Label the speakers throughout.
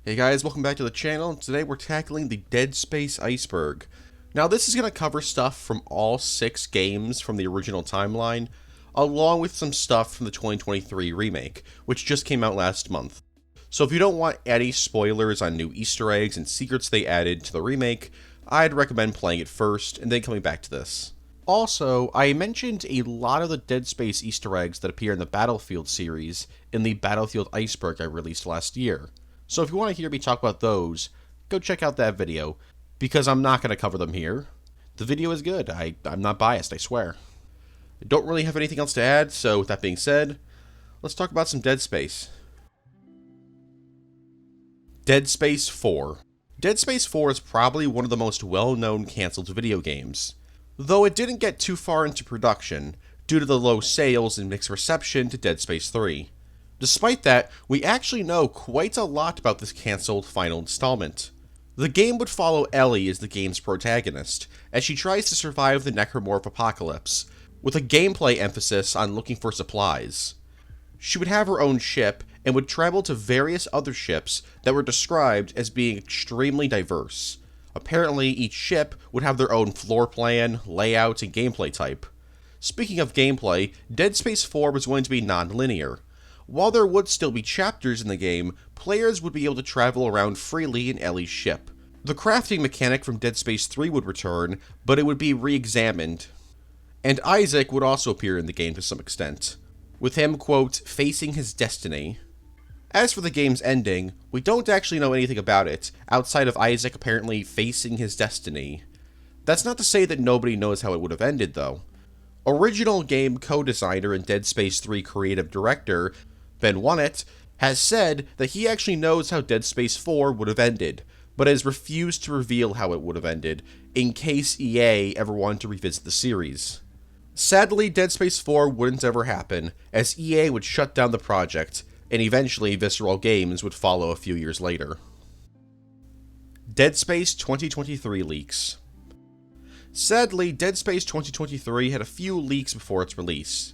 Speaker 1: Hey guys, welcome back to the channel, and today we're tackling the Dead Space Iceberg. Now this is going to cover stuff from all 6 games from the original timeline, along with some stuff from the 2023 remake, which just came out last month. So if you don't want any spoilers on new Easter eggs and secrets they added to the remake, I'd recommend playing it first and then coming back to this. Also, I mentioned a lot of the Dead Space Easter eggs that appear in the Battlefield series in the Battlefield Iceberg I released last year. So if you want to hear me talk about those, go check out that video, because I'm not going to cover them here. The video is good. I'm not biased, I swear. I don't really have anything else to add, so with that being said, let's talk about some Dead Space. Dead Space 4. Dead Space 4 is probably one of the most well-known cancelled video games, though it didn't get too far into production due to the low sales and mixed reception to Dead Space 3. Despite that, we actually know quite a lot about this cancelled final installment. The game would follow Ellie as the game's protagonist, as she tries to survive the necromorph apocalypse, with a gameplay emphasis on looking for supplies. She would have her own ship, and would travel to various other ships that were described as being extremely diverse. Apparently, each ship would have their own floor plan, layout, and gameplay type. Speaking of gameplay, Dead Space 4 was going to be non-linear. While there would still be chapters in the game, players would be able to travel around freely in Ellie's ship. The crafting mechanic from Dead Space 3 would return, but it would be re-examined. And Isaac would also appear in the game to some extent, with him, quote, facing his destiny. As for the game's ending, we don't actually know anything about it, outside of Isaac apparently facing his destiny. That's not to say that nobody knows how it would have ended, though. Original game co-designer and Dead Space 3 creative director Ben Wannett has said that he actually knows how Dead Space 4 would have ended, but has refused to reveal how it would have ended, in case EA ever wanted to revisit the series. Sadly, Dead Space 4 wouldn't ever happen, as EA would shut down the project, and eventually Visceral Games would follow a few years later. Dead Space 2023 leaks. Sadly, Dead Space 2023 had a few leaks before its release.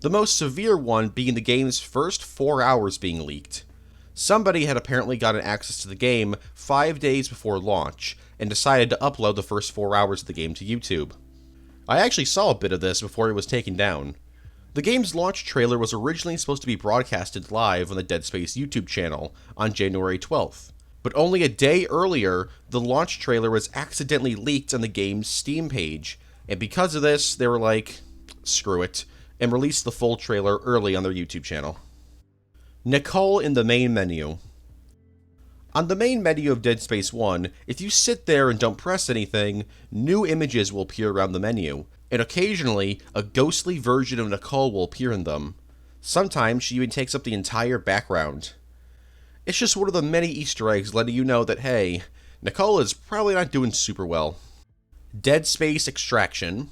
Speaker 1: The most severe one being the game's first 4 hours being leaked. Somebody had apparently gotten access to the game 5 days before launch, and decided to upload the first 4 hours of the game to YouTube. I actually saw a bit of this before it was taken down. The game's launch trailer was originally supposed to be broadcasted live on the Dead Space YouTube channel on January 12th. But only a day earlier, the launch trailer was accidentally leaked on the game's Steam page, and because of this, they were like, screw it, and released the full trailer early on their YouTube channel. Nicole in the main menu. On the main menu of Dead Space 1, if you sit there and don't press anything, new images will appear around the menu, and occasionally, a ghostly version of Nicole will appear in them. Sometimes she even takes up the entire background. It's just one of the many Easter eggs letting you know that, hey, Nicole is probably not doing super well. Dead Space Extraction.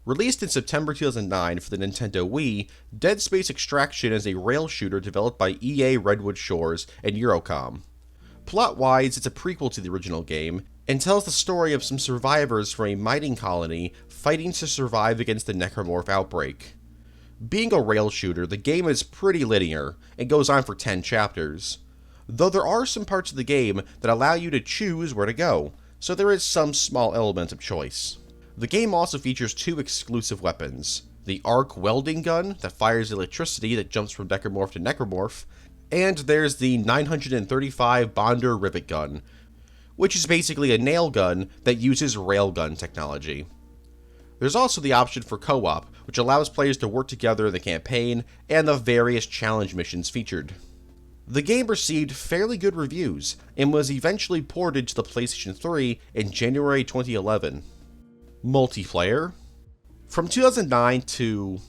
Speaker 1: Released in September 2009 for the Nintendo Wii, Dead Space Extraction is a rail shooter developed by EA Redwood Shores and Eurocom. Plot-wise, it's a prequel to the original game, and tells the story of some survivors from a mining colony fighting to survive against the necromorph outbreak. Being a rail shooter, the game is pretty linear, and goes on for 10 chapters. Though there are some parts of the game that allow you to choose where to go, so there is some small element of choice. The game also features 2 exclusive weapons, the arc welding gun that fires electricity that jumps from necromorph to necromorph, and there's the 935 Bonder rivet gun, which is basically a nail gun that uses railgun technology. There's also the option for co-op, which allows players to work together in the campaign and the various challenge missions featured. The game received fairly good reviews, and was eventually ported to the PlayStation 3 in January 2011. Multiplayer. From 2009 to,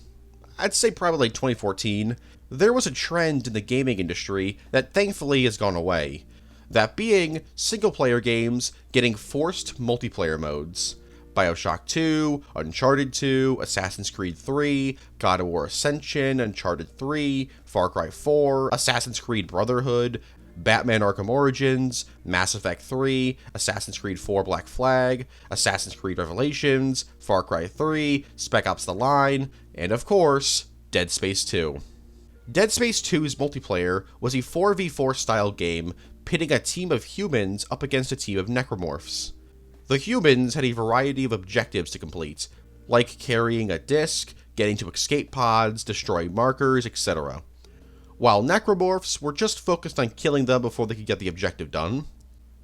Speaker 1: I'd say probably like 2014, there was a trend in the gaming industry that thankfully has gone away. That being, single-player games getting forced multiplayer modes. BioShock 2, Uncharted 2, Assassin's Creed 3, God of War Ascension, Uncharted 3, Far Cry 4, Assassin's Creed Brotherhood, Batman Arkham Origins, Mass Effect 3, Assassin's Creed 4 Black Flag, Assassin's Creed Revelations, Far Cry 3, Spec Ops The Line, and of course, Dead Space 2. Dead Space 2's multiplayer was a 4v4 style game pitting a team of humans up against a team of necromorphs. The humans had a variety of objectives to complete, like carrying a disc, getting to escape pods, destroying markers, etc. While necromorphs were just focused on killing them before they could get the objective done.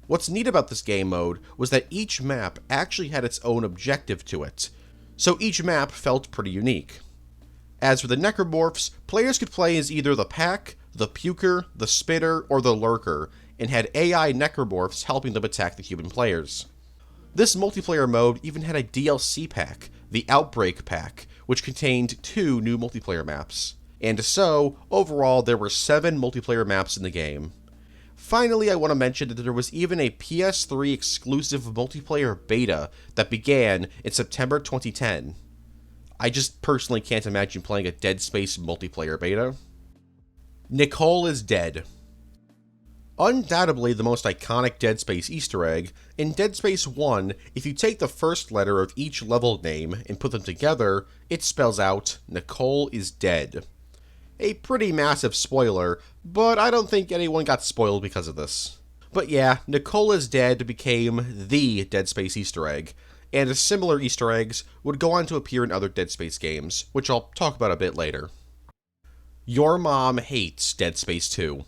Speaker 1: What's neat about this game mode was that each map actually had its own objective to it, so each map felt pretty unique. As for the necromorphs, players could play as either the Pack, the Puker, the Spitter, or the Lurker, and had AI necromorphs helping them attack the human players. This multiplayer mode even had a DLC pack, the Outbreak Pack, which contained 2 new multiplayer maps. And so, overall, there were 7 multiplayer maps in the game. Finally, I want to mention that there was even a PS3 exclusive multiplayer beta that began in September 2010. I just personally can't imagine playing a Dead Space multiplayer beta. Nicole is dead. Undoubtedly the most iconic Dead Space Easter egg, in Dead Space 1, if you take the first letter of each level name and put them together, it spells out, Nicole is dead. A pretty massive spoiler, but I don't think anyone got spoiled because of this. But yeah, Nicole is dead became the Dead Space Easter egg, and similar Easter eggs would go on to appear in other Dead Space games, which I'll talk about a bit later. Your Mom Hates Dead Space 2.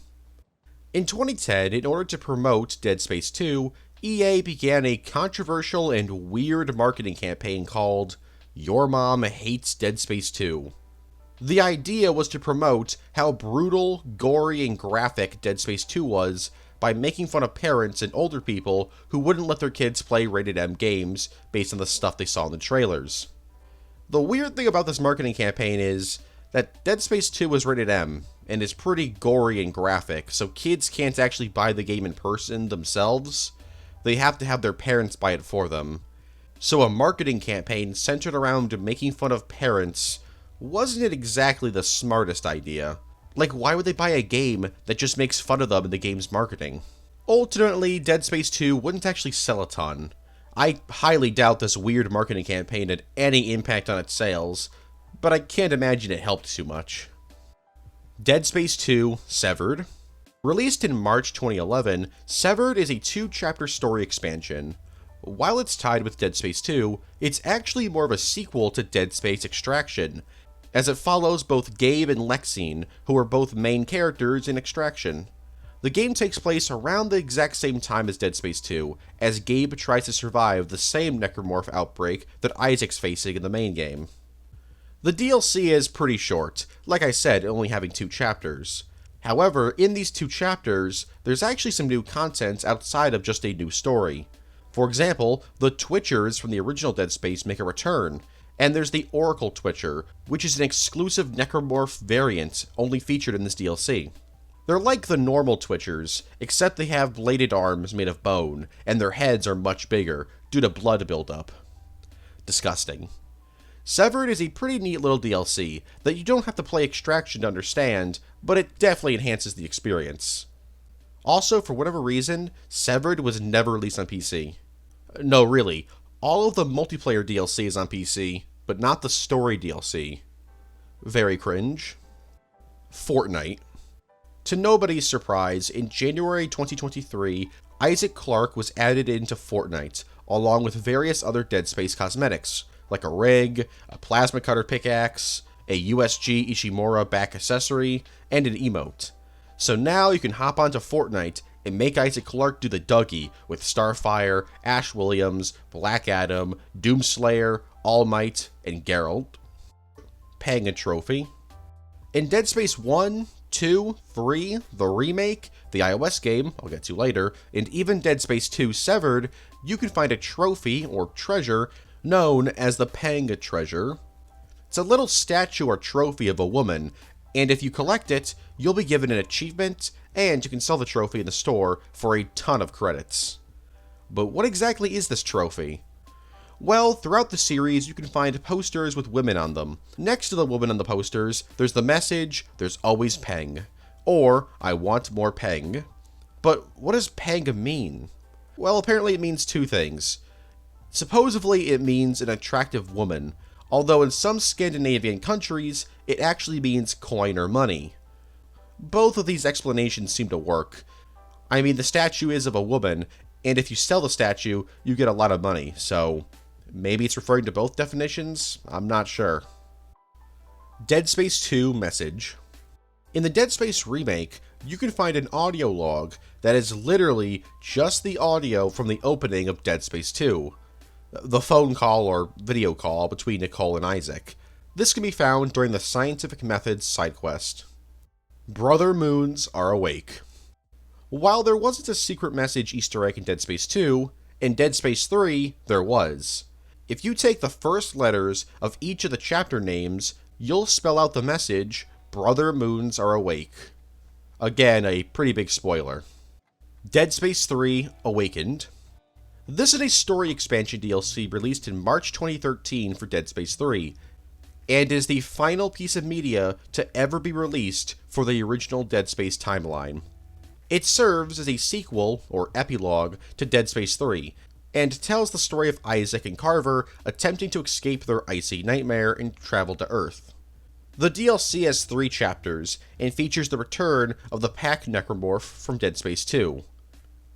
Speaker 1: In 2010, in order to promote Dead Space 2, EA began a controversial and weird marketing campaign called Your Mom Hates Dead Space 2. The idea was to promote how brutal, gory, and graphic Dead Space 2 was by making fun of parents and older people who wouldn't let their kids play rated M games based on the stuff they saw in the trailers. The weird thing about this marketing campaign is that Dead Space 2 is rated M, and is pretty gory and graphic, so kids can't actually buy the game in person themselves. They have to have their parents buy it for them. So a marketing campaign centered around making fun of parents wasn't exactly the smartest idea. Like, why would they buy a game that just makes fun of them in the game's marketing? Ultimately, Dead Space 2 wouldn't actually sell a ton. I highly doubt this weird marketing campaign had any impact on its sales, but I can't imagine it helped too much. Dead Space 2 Severed. Released in March 2011, Severed is a 2-chapter story expansion. While it's tied with Dead Space 2, it's actually more of a sequel to Dead Space Extraction, as it follows both Gabe and Lexine, who are both main characters in Extraction. The game takes place around the exact same time as Dead Space 2, as Gabe tries to survive the same necromorph outbreak that Isaac's facing in the main game. The DLC is pretty short, like I said, only having 2 chapters. However, in these 2 chapters, there's actually some new content outside of just a new story. For example, the Twitchers from the original Dead Space make a return, and there's the Oracle Twitcher, which is an exclusive necromorph variant only featured in this DLC. They're like the normal Twitchers, except they have bladed arms made of bone, and their heads are much bigger, due to blood buildup. Disgusting. Severed is a pretty neat little DLC that you don't have to play Extraction to understand, but it definitely enhances the experience. Also, for whatever reason, Severed was never released on PC. No, really, all of the multiplayer DLC is on PC, but not the story DLC. Very cringe. Fortnite. To nobody's surprise, in January 2023, Isaac Clarke was added into Fortnite, along with various other Dead Space cosmetics, like a rig, a plasma cutter pickaxe, a USG Ishimura back accessory, and an emote. So now you can hop onto Fortnite and make Isaac Clarke do the Dougie with Starfire, Ash Williams, Black Adam, Doomslayer, All Might, and Geralt. Panga Trophy. In Dead Space 1, 2, 3, the remake, the iOS game, I'll get to later, and even Dead Space 2 Severed, you can find a trophy, or treasure, known as the Panga Treasure. It's a little statue or trophy of a woman, and if you collect it, you'll be given an achievement, and you can sell the trophy in the store for a ton of credits. But what exactly is this trophy? Well, throughout the series, you can find posters with women on them. Next to the woman on the posters, there's the message, "There's always Peng," or "I want more Peng." But what does Peng mean? Well, apparently it means 2 things. Supposedly, it means an attractive woman, although in some Scandinavian countries, it actually means coin or money. Both of these explanations seem to work. I mean, the statue is of a woman, and if you sell the statue, you get a lot of money, so maybe it's referring to both definitions? I'm not sure. Dead Space 2 message. In the Dead Space remake, you can find an audio log that is literally just the audio from the opening of Dead Space 2. The phone call or video call between Nicole and Isaac. This can be found during the Scientific Methods side quest. Brother moons are awake. While there wasn't a secret message Easter egg in Dead Space 2, in Dead Space 3, there was. If you take the first letters of each of the chapter names, you'll spell out the message, Brother moons are awake. Again, a pretty big spoiler. Dead Space 3 Awakened. This is a story expansion DLC released in March 2013 for Dead Space 3, and is the final piece of media to ever be released for the original Dead Space timeline. It serves as a sequel, or epilogue, to Dead Space 3, and tells the story of Isaac and Carver attempting to escape their icy nightmare and travel to Earth. The DLC has 3 chapters, and features the return of the Pack Necromorph from Dead Space 2.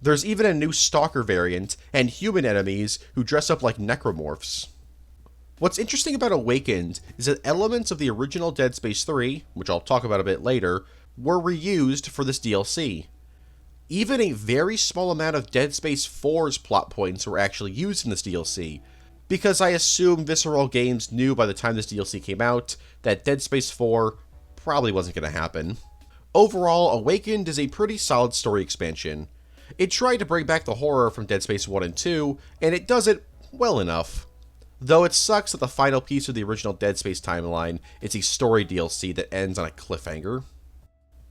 Speaker 1: There's even a new Stalker variant, and human enemies who dress up like necromorphs. What's interesting about Awakened is that elements of the original Dead Space 3, which I'll talk about a bit later, were reused for this DLC. Even a very small amount of Dead Space 4's plot points were actually used in this DLC, because I assume Visceral Games knew by the time this DLC came out that Dead Space 4 probably wasn't going to happen. Overall, Awakened is a pretty solid story expansion. It tried to bring back the horror from Dead Space 1 and 2, and it does it well enough. Though it sucks that the final piece of the original Dead Space timeline is a story DLC that ends on a cliffhanger.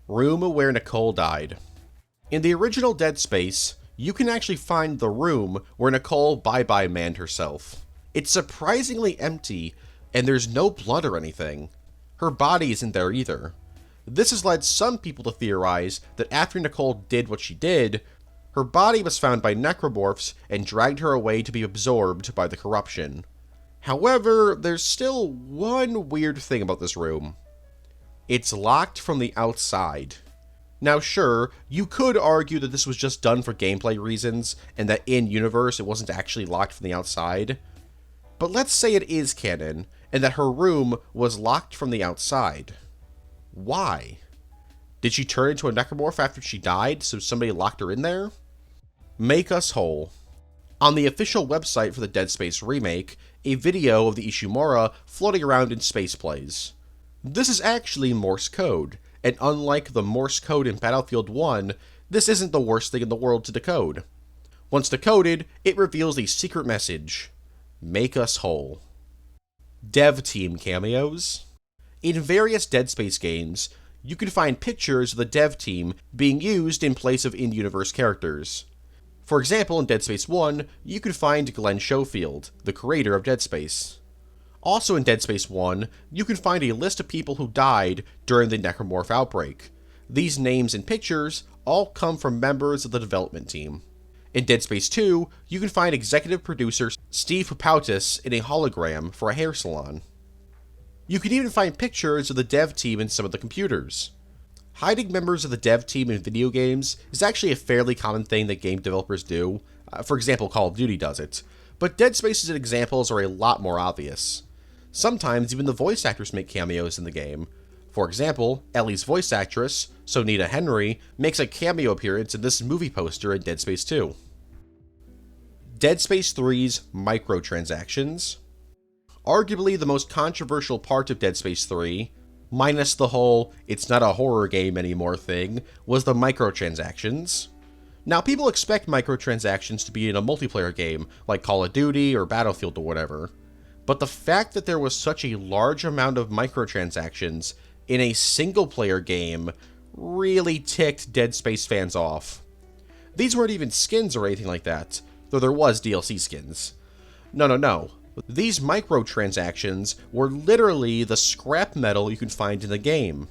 Speaker 1: Room where Nicole died. In the original Dead Space, you can actually find the room where Nicole bye-bye manned herself. It's surprisingly empty, and there's no blood or anything. Her body isn't there either. This has led some people to theorize that after Nicole did what she did, her body was found by necromorphs and dragged her away to be absorbed by the corruption. However, there's still one weird thing about this room. It's locked from the outside. Now sure, you could argue that this was just done for gameplay reasons, and that in-universe it wasn't actually locked from the outside. But let's say it is canon, and that her room was locked from the outside. Why? Did she turn into a necromorph after she died, so somebody locked her in there? Make us whole. On the official website for the Dead Space remake, a video of the Ishimura floating around in space plays. This is actually Morse code, and unlike the Morse code in Battlefield 1, this isn't the worst thing in the world to decode. Once decoded, it reveals a secret message. Make us whole. Dev team cameos. In various Dead Space games, you can find pictures of the dev team being used in place of in-universe characters. For example, in Dead Space 1, you can find Glenn Schofield, the creator of Dead Space. Also in Dead Space 1, you can find a list of people who died during the Necromorph outbreak. These names and pictures all come from members of the development team. In Dead Space 2, you can find executive producer Steve Papoutis in a hologram for a hair salon. You can even find pictures of the dev team in some of the computers. Hiding members of the dev team in video games is actually a fairly common thing that game developers do. For example, Call of Duty does it. But Dead Space's examples are a lot more obvious. Sometimes even the voice actors make cameos in the game. For example, Ellie's voice actress, Sonita Henry, makes a cameo appearance in this movie poster in Dead Space 2. Dead Space 3's microtransactions. Arguably the most controversial part of Dead Space 3, minus the whole "it's not a horror game anymore" thing, was the microtransactions. Now, people expect microtransactions to be in a multiplayer game, like Call of Duty or Battlefield or whatever, but the fact that there was such a large amount of microtransactions in a single-player game really ticked Dead Space fans off. These weren't even skins or anything like that, though there was DLC skins. No. These microtransactions were literally the scrap metal you can find in the game.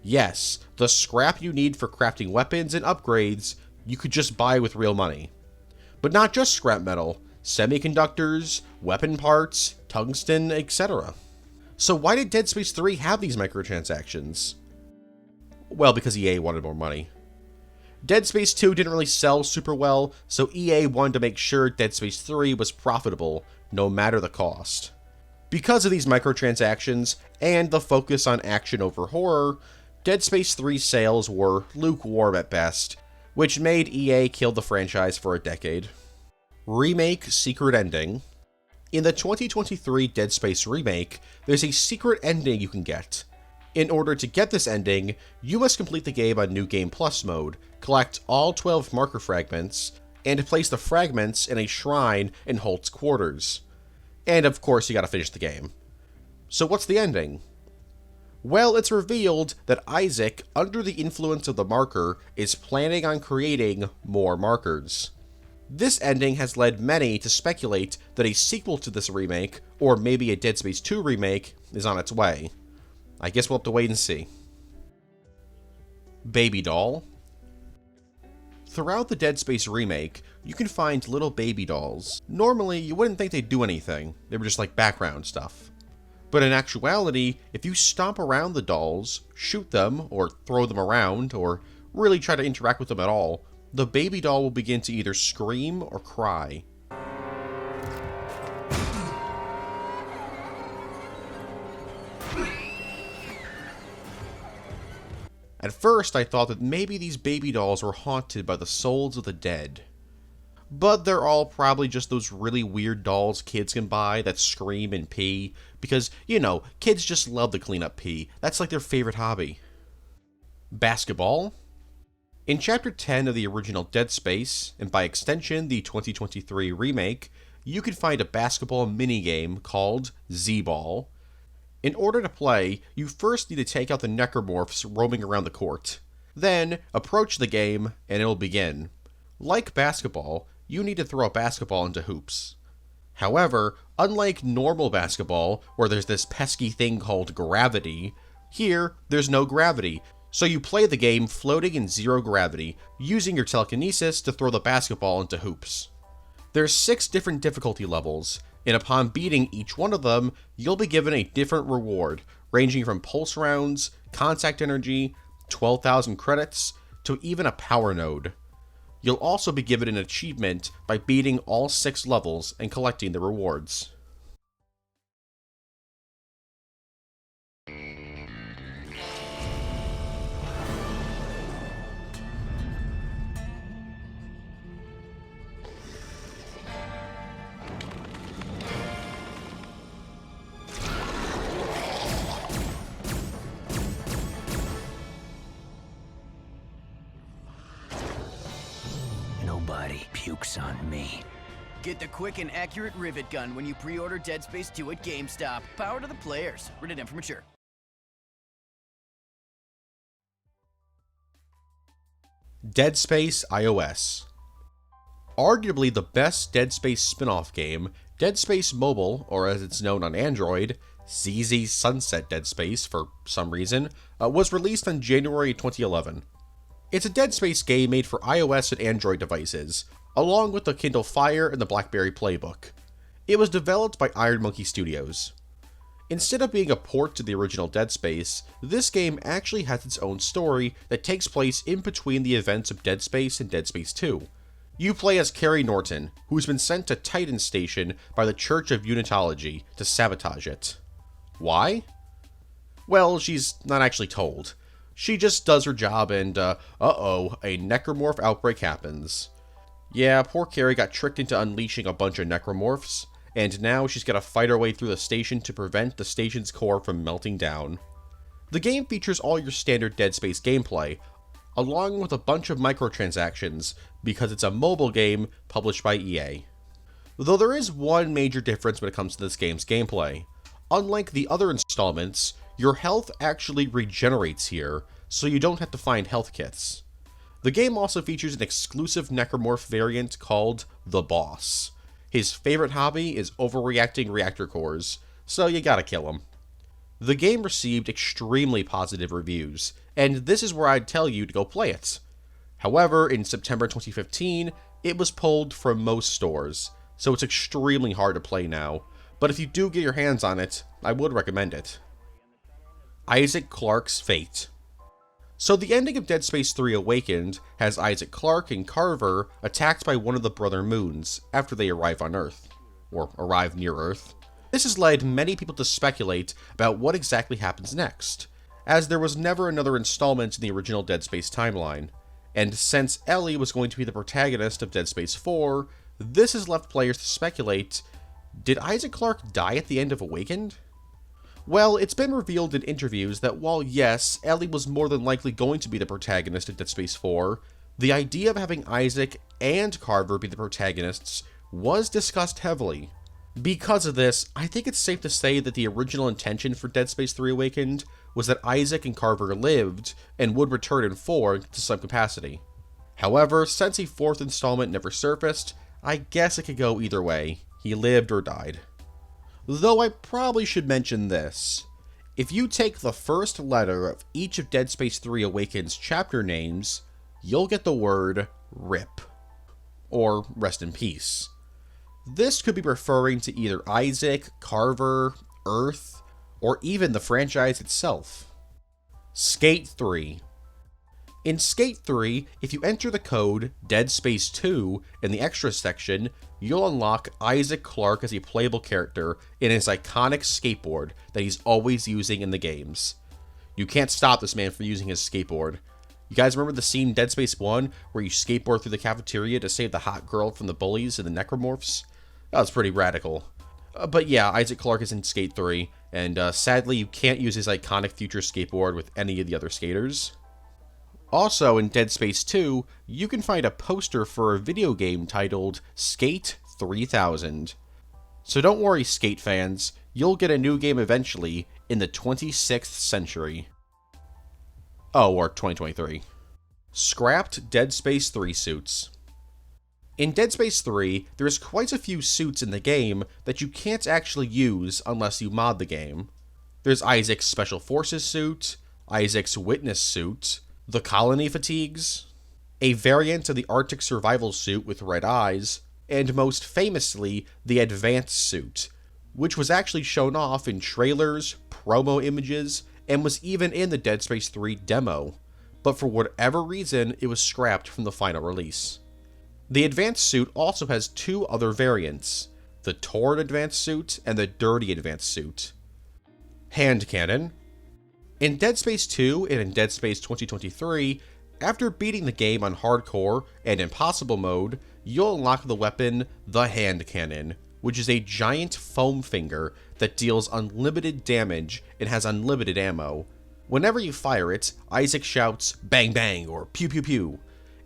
Speaker 1: Yes, the scrap you need for crafting weapons and upgrades you could just buy with real money. But not just scrap metal, semiconductors, weapon parts, tungsten, etc. So why did Dead Space 3 have these microtransactions? Well, because EA wanted more money. Dead Space 2 didn't really sell super well, so EA wanted to make sure Dead Space 3 was profitable, no matter the cost. Because of these microtransactions, and the focus on action over horror, Dead Space 3 sales were lukewarm at best, which made EA kill the franchise for a decade. Remake Secret Ending. In the 2023 Dead Space Remake, there's a secret ending you can get. In order to get this ending, you must complete the game on New Game Plus mode, collect all 12 marker fragments, and place the fragments in a shrine in Holt's quarters. And of course, you gotta finish the game. So what's the ending? Well, it's revealed that Isaac, under the influence of the marker, is planning on creating more markers. This ending has led many to speculate that a sequel to this remake, or maybe a Dead Space 2 remake, is on its way. I guess we'll have to wait and see. Baby Doll. Throughout the Dead Space remake, you can find little baby dolls. Normally, you wouldn't think they'd do anything, they were just like background stuff. But in actuality, if you stomp around the dolls, shoot them, or throw them around, or really try to interact with them at all, the baby doll will begin to either scream or cry. At first, I thought that maybe these baby dolls were haunted by the souls of the dead. But they're all probably just those really weird dolls kids can buy that scream and pee, because, you know, kids just love to clean up pee. That's like their favorite hobby. Basketball. In Chapter 10 of the original Dead Space, and by extension the 2023 remake, you can find a basketball minigame called Z-Ball. In order to play, you first need to take out the necromorphs roaming around the court. Then, approach the game, and it'll begin. Like basketball, you need to throw a basketball into hoops. However, unlike normal basketball, where there's this pesky thing called gravity, here, there's no gravity, so you play the game floating in zero gravity, using your telekinesis to throw the basketball into hoops. There's 6 different difficulty levels, and upon beating each one of them, you'll be given a different reward, ranging from pulse rounds, contact energy, 12,000 credits, to even a power node. You'll also be given an achievement by beating all 6 levels and collecting the rewards.
Speaker 2: Nobody pukes on me.
Speaker 3: Get the quick and accurate rivet gun when you pre-order Dead Space 2 at GameStop. Power to the players. Rated M for mature.
Speaker 1: Dead Space iOS. Arguably the best Dead Space spin-off game, Dead Space Mobile, or as it's known on Android, ZZ Sunset Dead Space for some reason, was released on January 2011. It's a Dead Space game made for iOS and Android devices, along with the Kindle Fire and the BlackBerry Playbook. It was developed by Iron Monkey Studios. Instead of being a port to the original Dead Space, this game actually has its own story that takes place in between the events of Dead Space and Dead Space 2. You play as Carrie Norton, who's been sent to Titan Station by the Church of Unitology to sabotage it. Why? Well, she's not actually told. She just does her job and, a necromorph outbreak happens. Yeah, poor Carrie got tricked into unleashing a bunch of necromorphs, and now she's gotta fight her way through the station to prevent the station's core from melting down. The game features all your standard Dead Space gameplay, along with a bunch of microtransactions, because it's a mobile game published by EA. Though there is one major difference when it comes to this game's gameplay. Unlike the other installments, your health actually regenerates here, so you don't have to find health kits. The game also features an exclusive necromorph variant called the Boss. His favorite hobby is overreacting reactor cores, so you gotta kill him. The game received extremely positive reviews, and this is where I'd tell you to go play it. However, in September 2015, it was pulled from most stores, so it's extremely hard to play now, but if you do get your hands on it, I would recommend it. Isaac Clarke's Fate. So the ending of Dead Space 3 Awakened has Isaac Clarke and Carver attacked by one of the brother moons after they arrive on Earth, or arrive near Earth. This has led many people to speculate about what exactly happens next, as there was never another installment in the original Dead Space timeline, and since Ellie was going to be the protagonist of Dead Space 4, this has left players to speculate, did Isaac Clarke die at the end of Awakened? Well, it's been revealed in interviews that while yes, Ellie was more than likely going to be the protagonist of Dead Space 4, the idea of having Isaac and Carver be the protagonists was discussed heavily. Because of this, I think it's safe to say that the original intention for Dead Space 3 Awakened was that Isaac and Carver lived and would return in 4 to some capacity. However, since a 4th installment never surfaced, I guess it could go either way. He lived or died. Though I probably should mention this. If you take the first letter of each of Dead Space 3 Awakened's chapter names, you'll get the word RIP, or Rest in Peace. This could be referring to either Isaac, Carver, Earth, or even the franchise itself. Skate 3. In Skate 3, if you enter the code Dead Space 2 in the Extras section, you'll unlock Isaac Clarke as a playable character in his iconic skateboard that he's always using in the games. You can't stop this man from using his skateboard. You guys remember the scene in Dead Space 1 where you skateboard through the cafeteria to save the hot girl from the bullies and the necromorphs? That was pretty radical. But yeah, Isaac Clarke is in Skate 3, and sadly you can't use his iconic future skateboard with any of the other skaters. Also, in Dead Space 2, you can find a poster for a video game titled Skate 3000. So don't worry, Skate fans, you'll get a new game eventually in the 26th century. Oh, or 2023. Scrapped Dead Space 3 suits. In Dead Space 3, there's quite a few suits in the game that you can't actually use unless you mod the game. There's Isaac's Special Forces suit, Isaac's Witness suit, the Colony Fatigues, a variant of the Arctic Survival suit with red eyes, and most famously, the Advanced suit, which was actually shown off in trailers, promo images, and was even in the Dead Space 3 demo, but for whatever reason, it was scrapped from the final release. The Advanced suit also has two other variants, the Torn Advanced suit and the Dirty Advanced suit. Hand cannon. In Dead Space 2 and in Dead Space 2023, after beating the game on Hardcore and Impossible mode, you'll unlock the weapon, the Hand Cannon, which is a giant foam finger that deals unlimited damage and has unlimited ammo. Whenever you fire it, Isaac shouts, "Bang bang" or "Pew pew pew."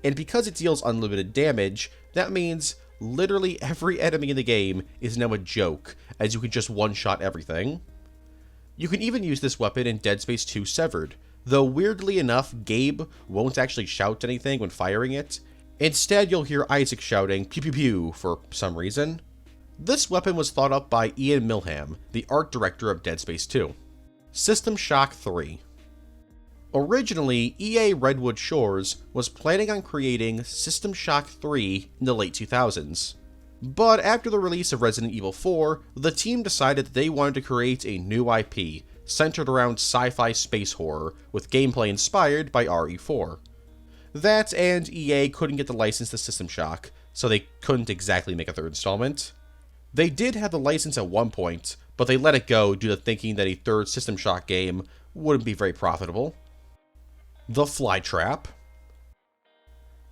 Speaker 1: And because it deals unlimited damage, that means literally every enemy in the game is now a joke, as you can just one-shot everything. You can even use this weapon in Dead Space 2 Severed, though weirdly enough, Gabe won't actually shout anything when firing it. Instead, you'll hear Isaac shouting "Pew pew pew" for some reason. This weapon was thought up by Ian Milham, the art director of Dead Space 2. System Shock 3. Originally, EA Redwood Shores was planning on creating System Shock 3 in the late 2000s. But after the release of Resident Evil 4, the team decided that they wanted to create a new IP centered around sci-fi space horror with gameplay inspired by RE4. That and EA couldn't get the license to System Shock, so they couldn't exactly make a third installment. They did have the license at one point, but they let it go due to thinking that a third System Shock game wouldn't be very profitable. The Flytrap.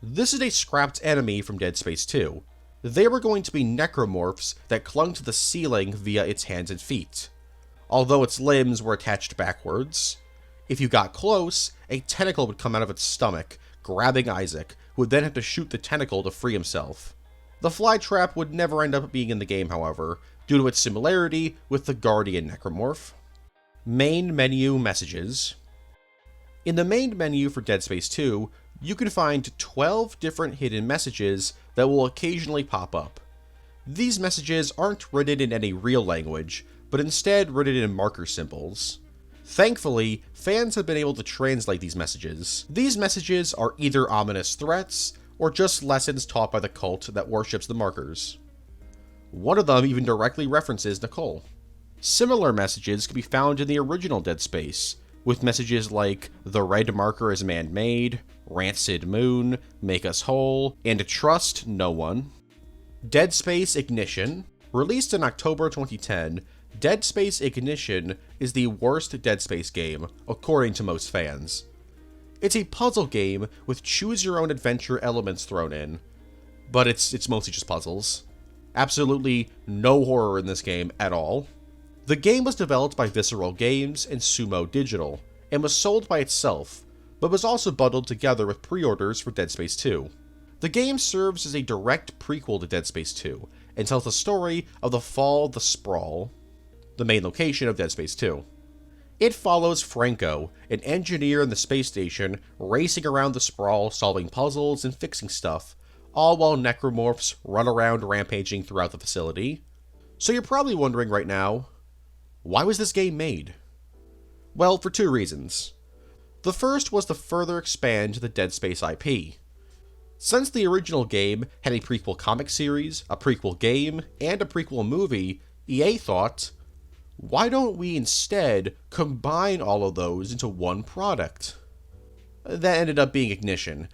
Speaker 1: This is a scrapped enemy from Dead Space 2. They were going to be necromorphs that clung to the ceiling via its hands and feet, although its limbs were attached backwards. If you got close, a tentacle would come out of its stomach, grabbing Isaac, who would then have to shoot the tentacle to free himself. The Flytrap would never end up being in the game, however, due to its similarity with the Guardian necromorph. Main menu messages. In the main menu for Dead Space 2, you can find 12 different hidden messages that will occasionally pop up. These messages aren't written in any real language, but instead written in marker symbols. Thankfully, fans have been able to translate these messages. These messages are either ominous threats, or just lessons taught by the cult that worships the markers. One of them even directly references Nicole. Similar messages can be found in the original Dead Space, with messages like "The red marker is man-made," "Rancid moon," "Make us whole," and "Trust no one." Dead Space Ignition. Released in October 2010, Dead Space Ignition is the worst Dead Space game, according to most fans. It's a puzzle game with choose-your-own-adventure elements thrown in, but it's mostly just puzzles. Absolutely no horror in this game at all. The game was developed by Visceral Games and Sumo Digital, and was sold by itself, but was also bundled together with pre-orders for Dead Space 2. The game serves as a direct prequel to Dead Space 2, and tells the story of the fall of the Sprawl, the main location of Dead Space 2. It follows Franco, an engineer in the space station, racing around the Sprawl solving puzzles and fixing stuff, all while necromorphs run around rampaging throughout the facility. So you're probably wondering right now, why was this game made? Well, for two reasons. The first was to further expand the Dead Space IP. Since the original game had a prequel comic series, a prequel game, and a prequel movie, EA thought, why don't we instead combine all of those into one product? That ended up being Ignition,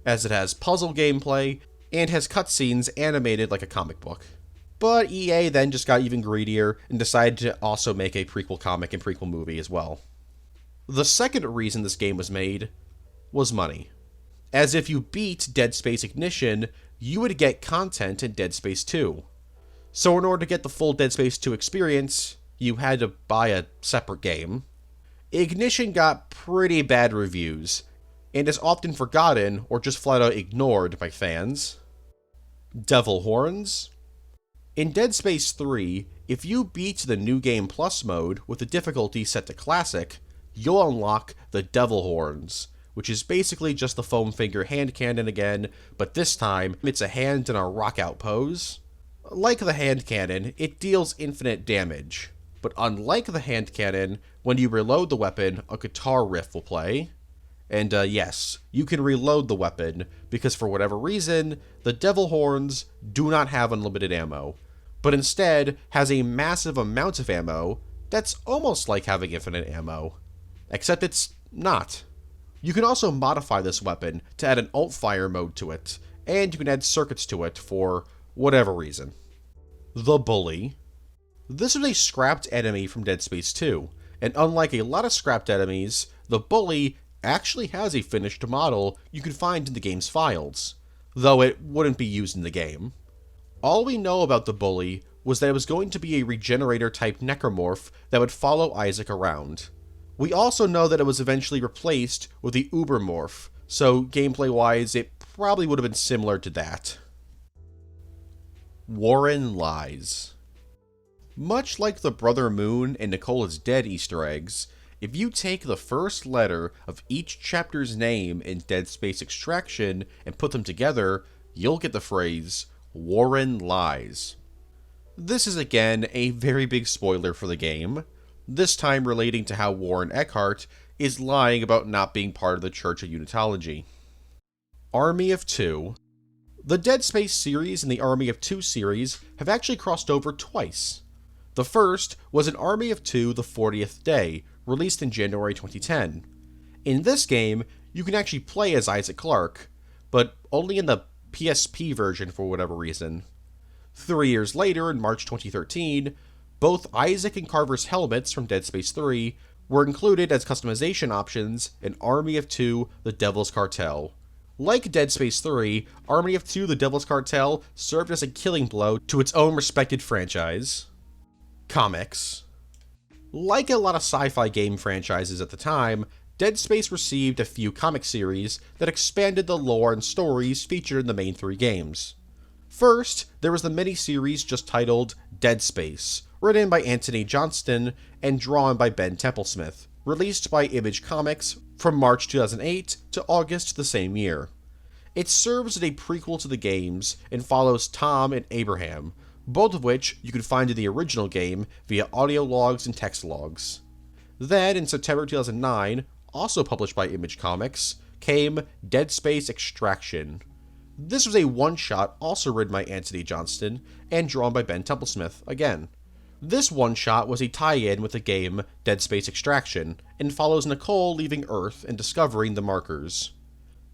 Speaker 1: as it has puzzle gameplay and has cutscenes animated like a comic book. But EA then just got even greedier and decided to also make a prequel comic and prequel movie as well. The second reason this game was made was money. As if you beat Dead Space Ignition, you would get content in Dead Space 2. So in order to get the full Dead Space 2 experience, you had to buy a separate game. Ignition got pretty bad reviews, and is often forgotten or just flat out ignored by fans. Devil Horns. In Dead Space 3, if you beat the New Game Plus mode with the difficulty set to Classic, you'll unlock the Devil Horns, which is basically just the foam finger hand cannon again, but this time it's a hand in a rock-out pose. Like the hand cannon, it deals infinite damage, but unlike the hand cannon, when you reload the weapon, a guitar riff will play. And yes, you can reload the weapon, because for whatever reason, the Devil Horns do not have unlimited ammo, but instead has a massive amount of ammo that's almost like having infinite ammo, except it's not. You can also modify this weapon to add an alt-fire mode to it, and you can add circuits to it for whatever reason. The Bully. This was a scrapped enemy from Dead Space 2, and unlike a lot of scrapped enemies, the Bully actually has a finished model you can find in the game's files, though it wouldn't be used in the game. All we know about the Bully was that it was going to be a regenerator-type necromorph that would follow Isaac around. We also know that it was eventually replaced with the Ubermorph, so gameplay-wise, it probably would have been similar to that. Warren Lies. Much like the Brother Moon and Nicola's Dead Easter eggs, if you take the first letter of each chapter's name in Dead Space Extraction and put them together, you'll get the phrase, Warren Lies. This is again a very big spoiler for the game, this time relating to how Warren Eckhart is lying about not being part of the Church of Unitology. Army of Two. The Dead Space series and the Army of Two series have actually crossed over twice. The first was an Army of Two the 40th Day, released in January 2010. In this game, you can actually play as Isaac Clarke, but only in the PSP version for whatever reason. 3 years later, in March 2013, both Isaac and Carver's helmets from Dead Space 3 were included as customization options in Army of Two The Devil's Cartel. Like Dead Space 3, Army of Two The Devil's Cartel served as a killing blow to its own respected franchise. Comics. Like a lot of sci-fi game franchises at the time, Dead Space received a few comic series that expanded the lore and stories featured in the main 3 games. First, there was the mini-series just titled Dead Space, written by Anthony Johnston and drawn by Ben Templesmith, released by Image Comics from March 2008 to August the same year. It serves as a prequel to the games and follows Tom and Abraham, both of which you can find in the original game via audio logs and text logs. Then, in September 2009, also published by Image Comics, came Dead Space Extraction. This was a one-shot also written by Anthony Johnston and drawn by Ben Templesmith again. This one-shot was a tie-in with the game Dead Space Extraction, and follows Nicole leaving Earth and discovering the markers.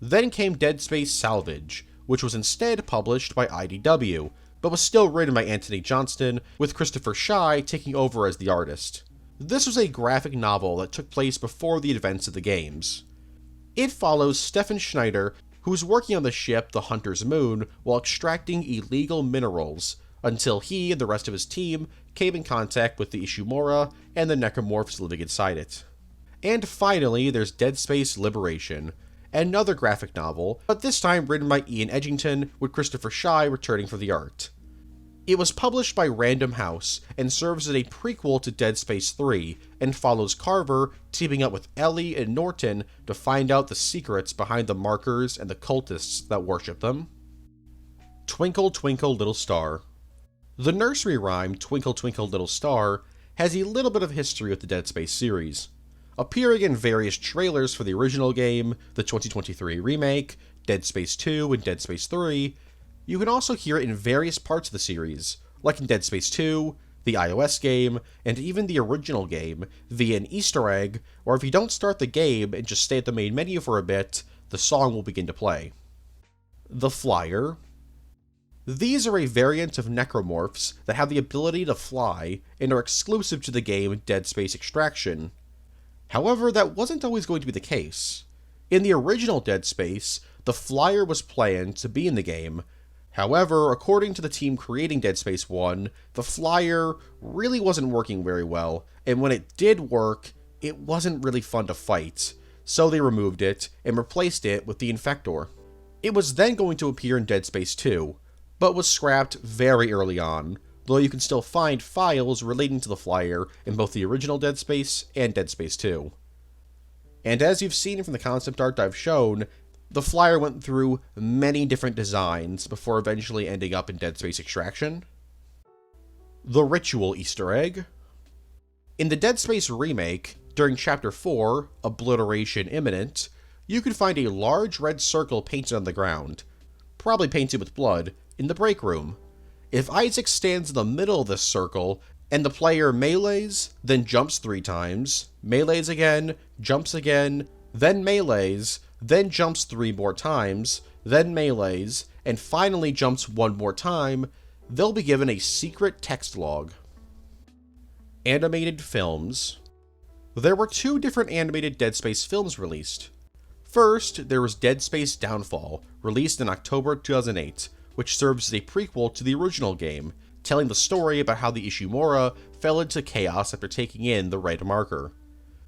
Speaker 1: Then came Dead Space Salvage, which was instead published by IDW, but was still written by Anthony Johnston, with Christopher Shy taking over as the artist. This was a graphic novel that took place before the events of the games. It follows Stefan Schneider, who's working on the ship the Hunter's Moon while extracting illegal minerals, until he and the rest of his team came in contact with the Ishimura and the necromorphs living inside it. And finally, there's Dead Space Liberation, another graphic novel, but this time written by Ian Edgington, with Christopher Shy returning for the art. It was published by Random House, and serves as a prequel to Dead Space 3, and follows Carver teaming up with Ellie and Norton to find out the secrets behind the markers and the cultists that worship them. Twinkle Twinkle Little Star. The nursery rhyme Twinkle Twinkle Little Star has a little bit of history with the Dead Space series, appearing in various trailers for the original game, the 2023 remake, Dead Space 2, and Dead Space 3. You can also hear it in various parts of the series, like in Dead Space 2, the iOS game, and even the original game, via an Easter egg, or if you don't start the game and just stay at the main menu for a bit, the song will begin to play. The Flyer. These are a variant of necromorphs that have the ability to fly, and are exclusive to the game Dead Space Extraction. However, that wasn't always going to be the case. In the original Dead Space, the Flyer was planned to be in the game. However, according to the team creating Dead Space 1, the Flyer really wasn't working very well, and when it did work, it wasn't really fun to fight, so they removed it and replaced it with the Infector. It was then going to appear in Dead Space 2, but was scrapped very early on, though you can still find files relating to the Flyer in both the original Dead Space and Dead Space 2. And as you've seen from the concept art I've shown, the Flyer went through many different designs before eventually ending up in Dead Space Extraction. The Ritual Easter Egg. In the Dead Space remake, during Chapter 4, Obliteration Imminent, you can find a large red circle painted on the ground, probably painted with blood, in the break room. If Isaac stands in the middle of this circle, and the player melees, then jumps 3 times, melees again, jumps again, then melees, then jumps 3 more times, then melees, and finally jumps 1 more time, they'll be given a secret text log. Animated films. There were 2 different animated Dead Space films released. First, there was Dead Space Downfall, released in October 2008, which serves as a prequel to the original game, telling the story about how the Ishimura fell into chaos after taking in the red marker.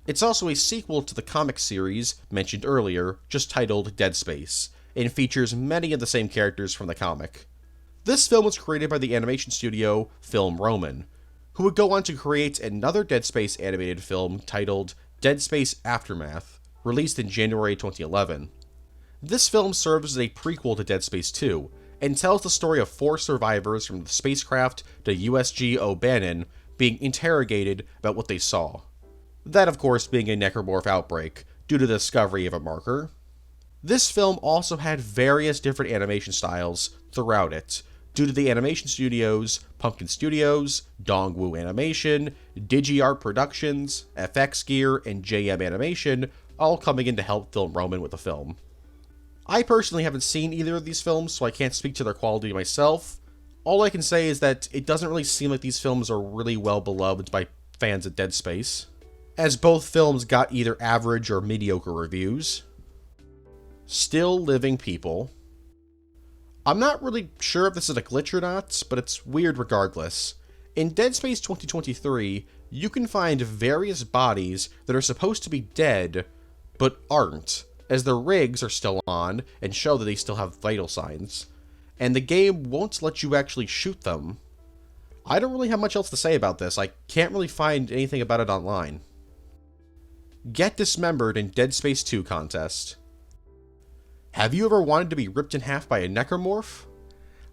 Speaker 1: It's also a sequel to the comic series mentioned earlier, just titled Dead Space, and features many of the same characters from the comic. This film was created by the animation studio Film Roman, who would go on to create another Dead Space animated film titled Dead Space Aftermath, released in January 2011. This film serves as a prequel to Dead Space 2, and tells the story of 4 survivors from the spacecraft to USG O'Bannon being interrogated about what they saw. That, of course, being a necromorph outbreak, due to the discovery of a marker. This film also had various different animation styles throughout it, due to the animation studios Pumpkin Studios, Dongwoo Animation, DigiArt Productions, FX Gear, and JM Animation all coming in to help Film Roman with the film. I personally haven't seen either of these films, so I can't speak to their quality myself. All I can say is that it doesn't really seem like these films are really well beloved by fans of Dead Space, as both films got either average or mediocre reviews. Still Living People. I'm not really sure if this is a glitch or not, but it's weird regardless. In Dead Space 2023, you can find various bodies that are supposed to be dead, but aren't, as their rigs are still on and show that they still have vital signs, and the game won't let you actually shoot them. I don't really have much else to say about this. I can't really find anything about it online. Get dismembered in Dead Space 2 contest. Have you ever wanted to be ripped in half by a necromorph?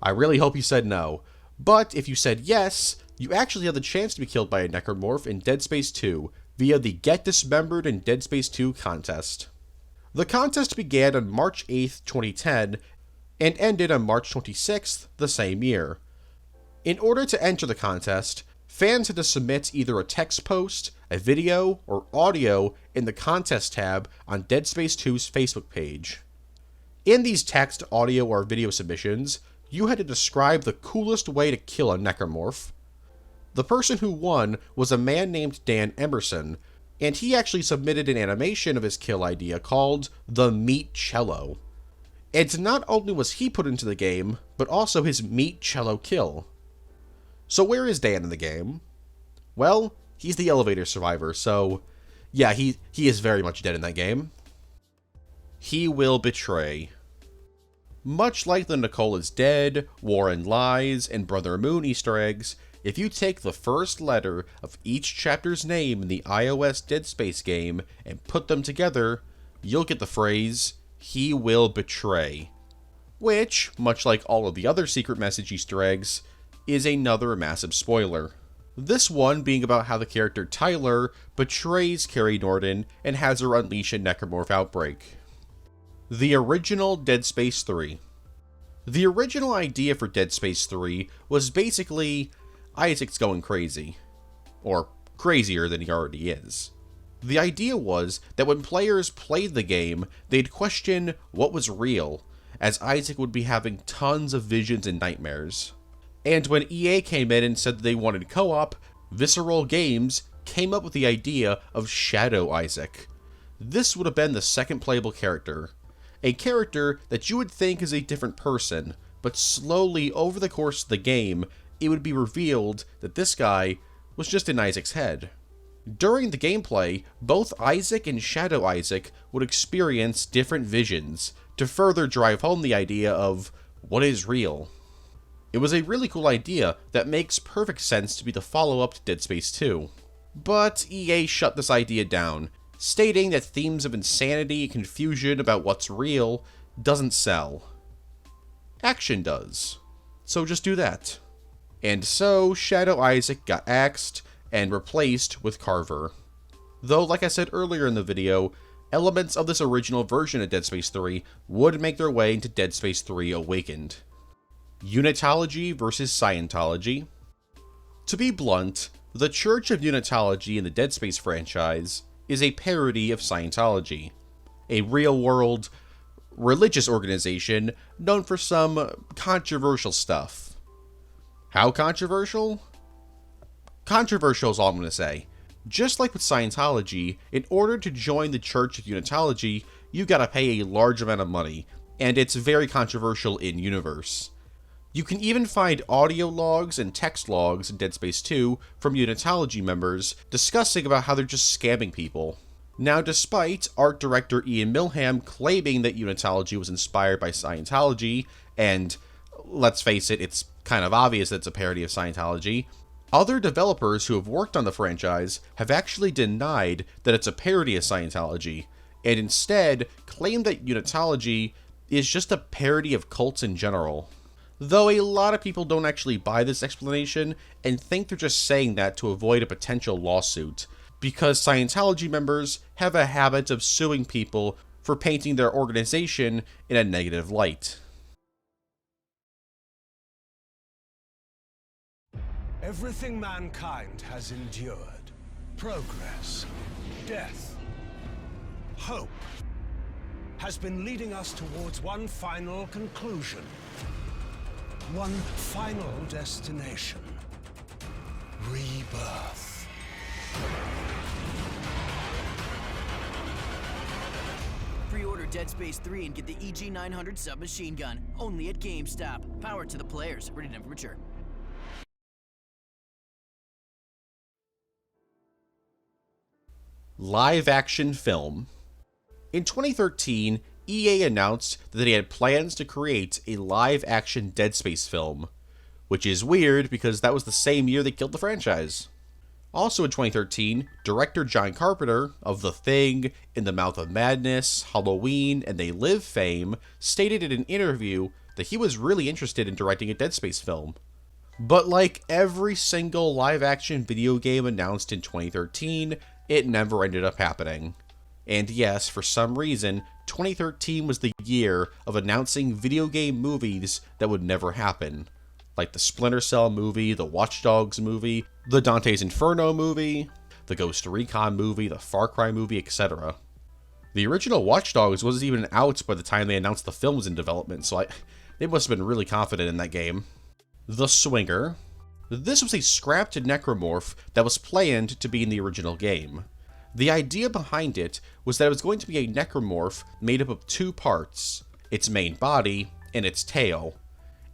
Speaker 1: I really hope you said no, but if you said yes, you actually have the chance to be killed by a necromorph in Dead Space 2 via the Get Dismembered in Dead Space 2 contest. The contest began on March 8th, 2010, and ended on March 26th the same year. In order to enter the contest, Fans had to submit either a text post, a video, or audio in the contest tab on Dead Space 2's Facebook page. In these text, audio, or video submissions, you had to describe the coolest way to kill a necromorph. The person who won was a man named Dan Emerson, and he actually submitted an animation of his kill idea called the Meat Cello. And not only was he put into the game, but also his Meat Cello kill. So where is Dan in the game? Well, he's the elevator survivor, so yeah, he is very much dead in that game. He will betray. Much like the Nicole is Dead, War and Lies, and Brother Moon Easter eggs, if you take the first letter of each chapter's name in the iOS Dead Space game and put them together, you'll get the phrase, "He will betray." Which, much like all of the other secret message Easter eggs, is another massive spoiler. This one being about how the character Tyler betrays Carrie Norton and has her unleash a necromorph outbreak. The original Dead Space 3. The original idea for Dead Space 3 was basically Isaac's going crazy. Or crazier than he already is. The idea was that when players played the game, they'd question what was real, as Isaac would be having tons of visions and nightmares. And when EA came in and said that they wanted co-op, Visceral Games came up with the idea of Shadow Isaac. This would have been the second playable character. A character that you would think is a different person, but slowly over the course of the game, it would be revealed that this guy was just in Isaac's head. During the gameplay, both Isaac and Shadow Isaac would experience different visions to further drive home the idea of what is real. It was a really cool idea that makes perfect sense to be the follow-up to Dead Space 2. But EA shut this idea down, stating that themes of insanity and confusion about what's real doesn't sell. Action does. So just do that. And so, Shadow Isaac got axed and replaced with Carver. Though, like I said earlier in the video, elements of this original version of Dead Space 3 would make their way into Dead Space 3 Awakened. Unitology versus Scientology. To be blunt, the Church of Unitology in the Dead Space franchise is a parody of Scientology, a real-world religious organization known for some controversial stuff. How controversial? Controversial is all I'm going to say. Just like with Scientology, in order to join the Church of Unitology, you gotta pay a large amount of money, and it's very controversial in-universe. You can even find audio logs and text logs in Dead Space 2 from Unitology members discussing about how they're just scamming people. Now, despite art director Ian Milham claiming that Unitology was inspired by Scientology, and let's face it, it's kind of obvious that it's a parody of Scientology, other developers who have worked on the franchise have actually denied that it's a parody of Scientology, and instead claim that Unitology is just a parody of cults in general. Though a lot of people don't actually buy this explanation and think they're just saying that to avoid a potential lawsuit, because Scientology members have a habit of suing people for painting their organization in a negative light.
Speaker 2: Everything mankind has endured, progress, death, hope, has been leading us towards one final conclusion. One final destination. Rebirth.
Speaker 3: Pre-order Dead Space 3 and get the EG-900 submachine gun, only at GameStop. Power to the players, rated M for mature.
Speaker 1: Live-action film. In 2013, EA announced that they had plans to create a live-action Dead Space film, which is weird because that was the same year they killed the franchise. Also in 2013, director John Carpenter of The Thing, In the Mouth of Madness, Halloween, and They Live fame stated in an interview that he was really interested in directing a Dead Space film. But like every single live-action video game announced in 2013, it never ended up happening. And yes, for some reason, 2013 was the year of announcing video game movies that would never happen. like the Splinter Cell movie, the Watch Dogs movie, the Dante's Inferno movie, the Ghost Recon movie, the Far Cry movie, etc. The original Watch Dogs wasn't even out by the time they announced the film was in development, so they must have been really confident in that game. The Swinger. This was a scrapped necromorph that was planned to be in the original game. The idea behind it was that it was going to be a necromorph made up of two parts, its main body and its tail.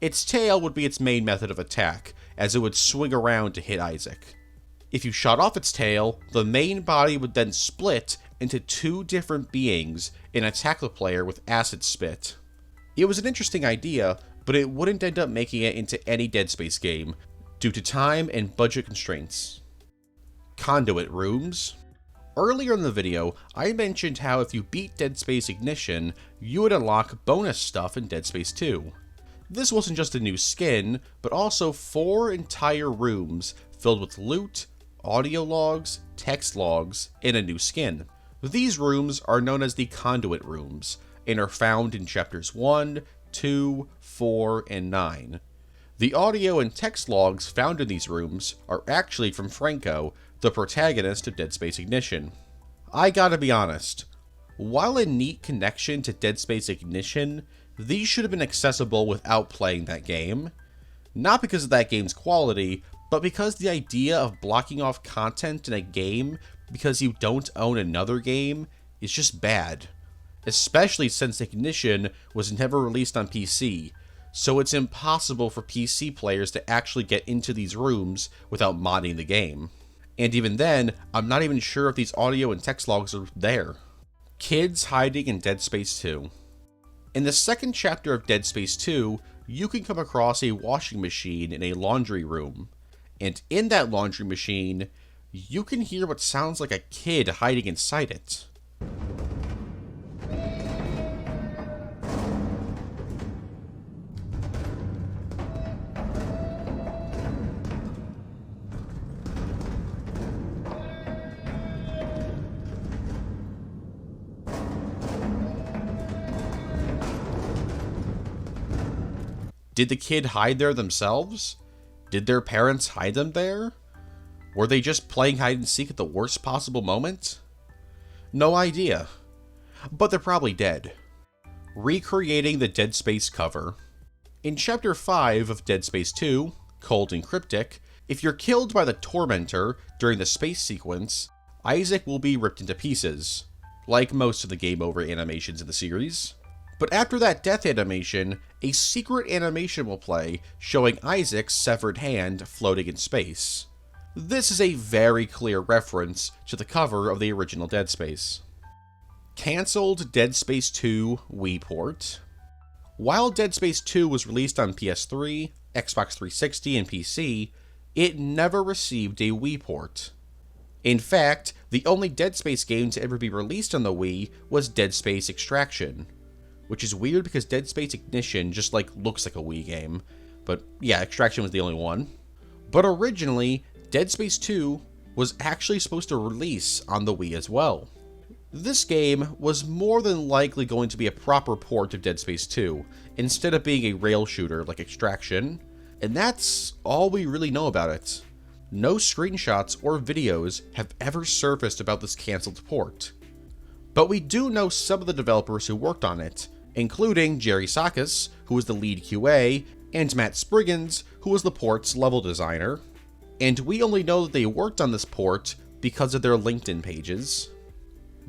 Speaker 1: Its tail would be its main method of attack, as it would swing around to hit Isaac. If you shot off its tail, the main body would then split into two different beings and attack the player with acid spit. It was an interesting idea, but it wouldn't end up making it into any Dead Space game, due to time and budget constraints. Conduit Rooms. Earlier in the video, I mentioned how if you beat Dead Space Ignition, you would unlock bonus stuff in Dead Space 2. This wasn't just a new skin, but also 4 entire rooms filled with loot, audio logs, text logs, and a new skin. These rooms are known as the Conduit Rooms, and are found in chapters 1, 2, 4, and 9. The audio and text logs found in these rooms are actually from Franco, the protagonist of Dead Space Ignition. I gotta be honest, while a neat connection to Dead Space Ignition, these should have been accessible without playing that game. Not because of that game's quality, but because the idea of blocking off content in a game because you don't own another game is just bad. Especially since Ignition was never released on PC, so it's impossible for PC players to actually get into these rooms without modding the game. And even then, I'm not even sure if these audio and text logs are there. Kids hiding in Dead Space 2. In the second chapter of Dead Space 2, you can come across a washing machine in a laundry room. And in that laundry machine, you can hear what sounds like a kid hiding inside it. Did the kid hide there themselves? Did their parents hide them there? Were they just playing hide and seek at the worst possible moment? No idea. But they're probably dead. Recreating the Dead Space cover. In Chapter 5 of Dead Space 2, Cold and Cryptic, if you're killed by the Tormentor during the space sequence, Isaac will be ripped into pieces, like most of the game over animations in the series. But after that death animation, a secret animation will play showing Isaac's severed hand floating in space. This is a very clear reference to the cover of the original Dead Space. Cancelled Dead Space 2 Wii port. While Dead Space 2 was released on PS3, Xbox 360, and PC, it never received a Wii port. In fact, the only Dead Space game to ever be released on the Wii was Dead Space Extraction. Which is weird because Dead Space Ignition just looks like a Wii game. But yeah, Extraction was the only one. But originally, Dead Space 2 was actually supposed to release on the Wii as well. This game was more than likely going to be a proper port of Dead Space 2, instead of being a rail shooter like Extraction, and that's all we really know about it. No screenshots or videos have ever surfaced about this cancelled port. But we do know some of the developers who worked on it, including Jerry Sakis, who was the lead QA, and Matt Spriggans, who was the port's level designer. And we only know that they worked on this port because of their LinkedIn pages.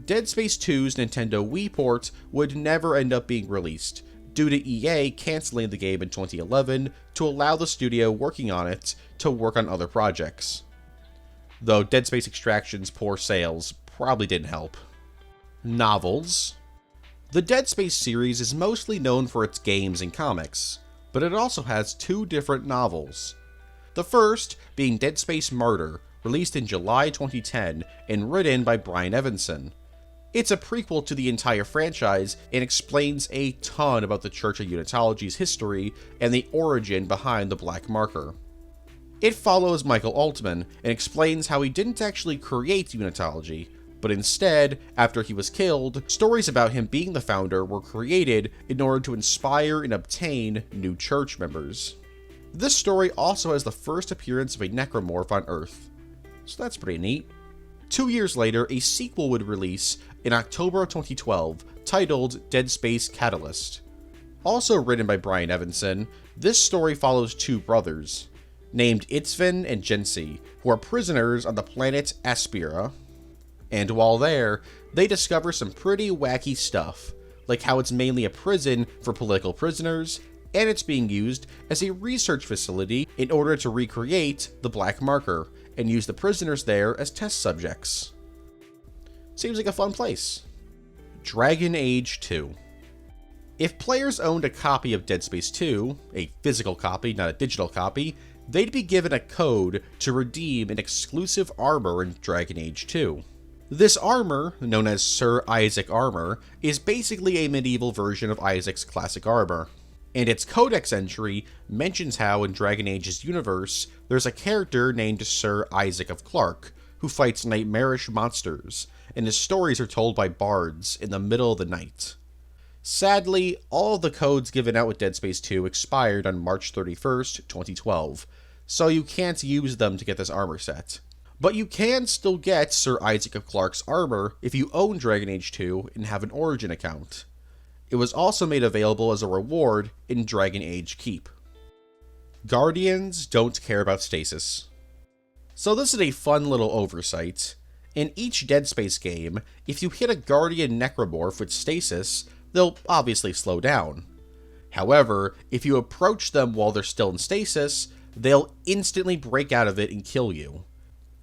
Speaker 1: Dead Space 2's Nintendo Wii port would never end up being released, due to EA cancelling the game in 2011 to allow the studio working on it to work on other projects. Though Dead Space Extraction's poor sales probably didn't help. Novels. The Dead Space series is mostly known for its games and comics, but it also has 2 different novels. The first being Dead Space Murder, released in July 2010 and written by Brian Evanson. It's a prequel to the entire franchise and explains a ton about the Church of Unitology's history and the origin behind the Black Marker. It follows Michael Altman and explains how he didn't actually create Unitology, but instead, after he was killed, stories about him being the founder were created in order to inspire and obtain new church members. This story also has the first appearance of a necromorph on Earth, so that's pretty neat. 2 years later, a sequel would release in October of 2012, titled Dead Space Catalyst. Also written by Brian Evanson, this story follows two brothers, named Itzvin and Jensi, who are prisoners on the planet Aspira. And while there, they discover some pretty wacky stuff, like how it's mainly a prison for political prisoners, and it's being used as a research facility in order to recreate the Black Marker, and use the prisoners there as test subjects. Seems like a fun place. Dragon Age 2. If players owned a copy of Dead Space 2, a physical copy, not a digital copy, they'd be given a code to redeem an exclusive armor in Dragon Age 2. This armor, known as Sir Isaac armor, is basically a medieval version of Isaac's classic armor. And its codex entry mentions how in Dragon Age's universe, there's a character named Sir Isaac of Clarke, who fights nightmarish monsters, and his stories are told by bards in the middle of the night. Sadly, all of the codes given out with Dead Space 2 expired on March 31st, 2012, so you can't use them to get this armor set. But you can still get Sir Isaac of Clarke's armor if you own Dragon Age 2 and have an Origin account. It was also made available as a reward in Dragon Age Keep. Guardians don't care about stasis. So this is a fun little oversight. In each Dead Space game, if you hit a Guardian necromorph with stasis, they'll obviously slow down. However, if you approach them while they're still in stasis, they'll instantly break out of it and kill you.